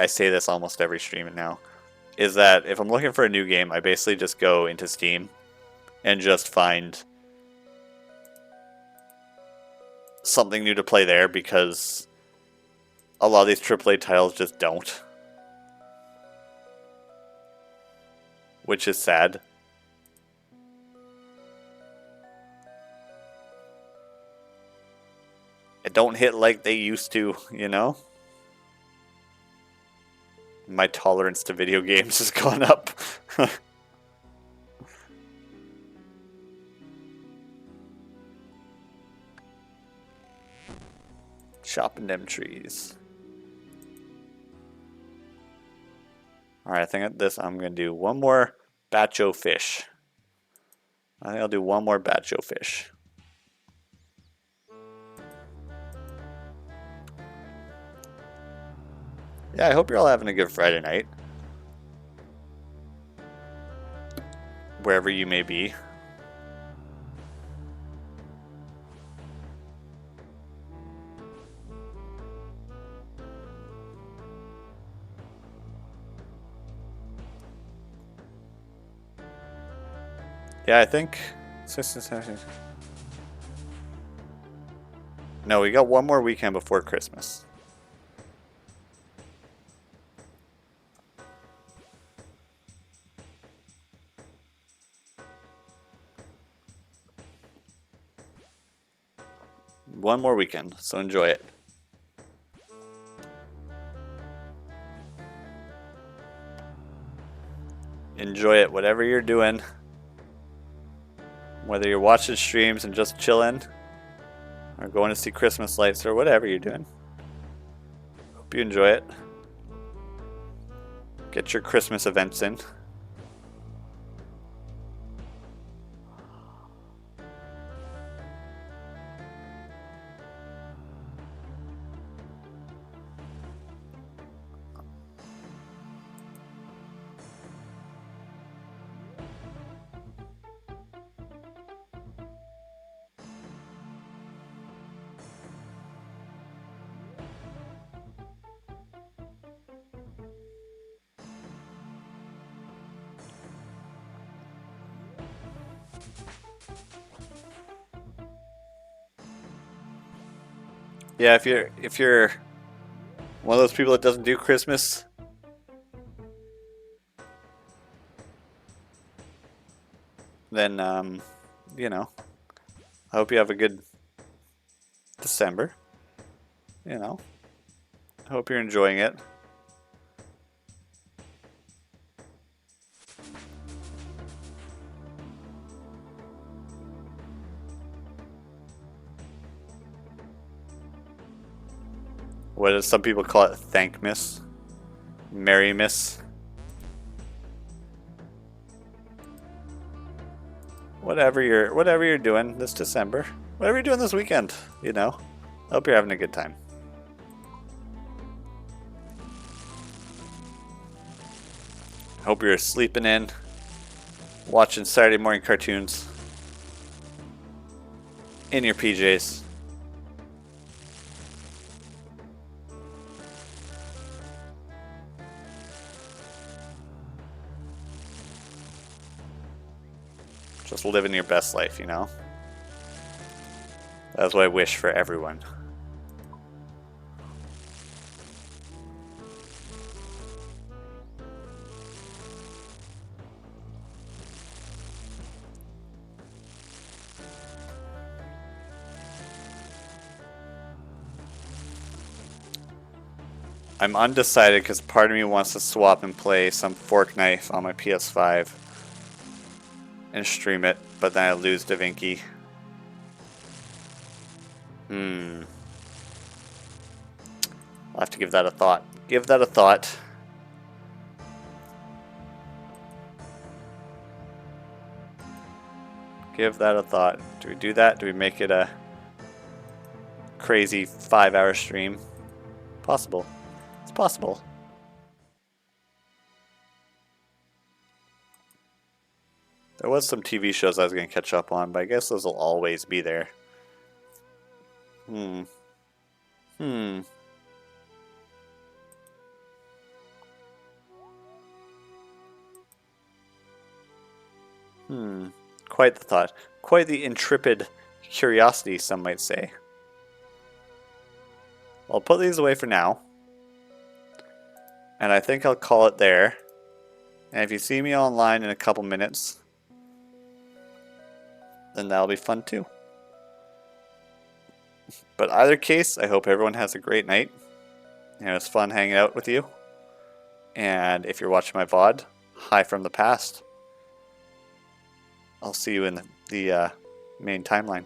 say this almost every stream now, is that if I'm looking for a new game, I basically just go into Steam and just find something new to play there because a lot of these AAA titles just don't. Which is sad. It don't hit like they used to, you know? My tolerance to video games has gone up. Chopping them trees. Alright, I think at this I'm going to do one more Batcho fish. I think I'll do one more Batcho fish. Yeah, I hope you're all having a good Friday night. Wherever you may be. Yeah, I think... No, we got one more weekend before Christmas. One more weekend, so enjoy it. Enjoy it, whatever you're doing. Whether you're watching streams and just chilling, or going to see Christmas lights, or whatever you're doing. Hope you enjoy it. Get your Christmas events in. Yeah, if you're one of those people that doesn't do Christmas, then you know, I hope you have a good December. You know, I hope you're enjoying it. What do some people call it? Thankmas, Merrymas. Whatever you're doing this December, whatever you're doing this weekend, you know, I hope you're having a good time. I hope you're sleeping in, watching Saturday morning cartoons in your PJs. Just living your best life, you know? That's what I wish for everyone. I'm undecided because part of me wants to swap and play some Forknife on my PS5 and stream it, but then I lose DaVinci. I'll have to give that a thought. Give that a thought. Give that a thought. Do we do that? Do we make it a crazy 5-hour stream? Possible. It's possible. There was some TV shows I was going to catch up on, but I guess those will always be there. Quite the thought. Quite the intrepid curiosity, some might say. I'll put these away for now. And I think I'll call it there. And if you see me online in a couple minutes, then that'll be fun too. But either case, I hope everyone has a great night. And it's fun hanging out with you. And if you're watching my VOD, hi from the past. I'll see you in the main timeline.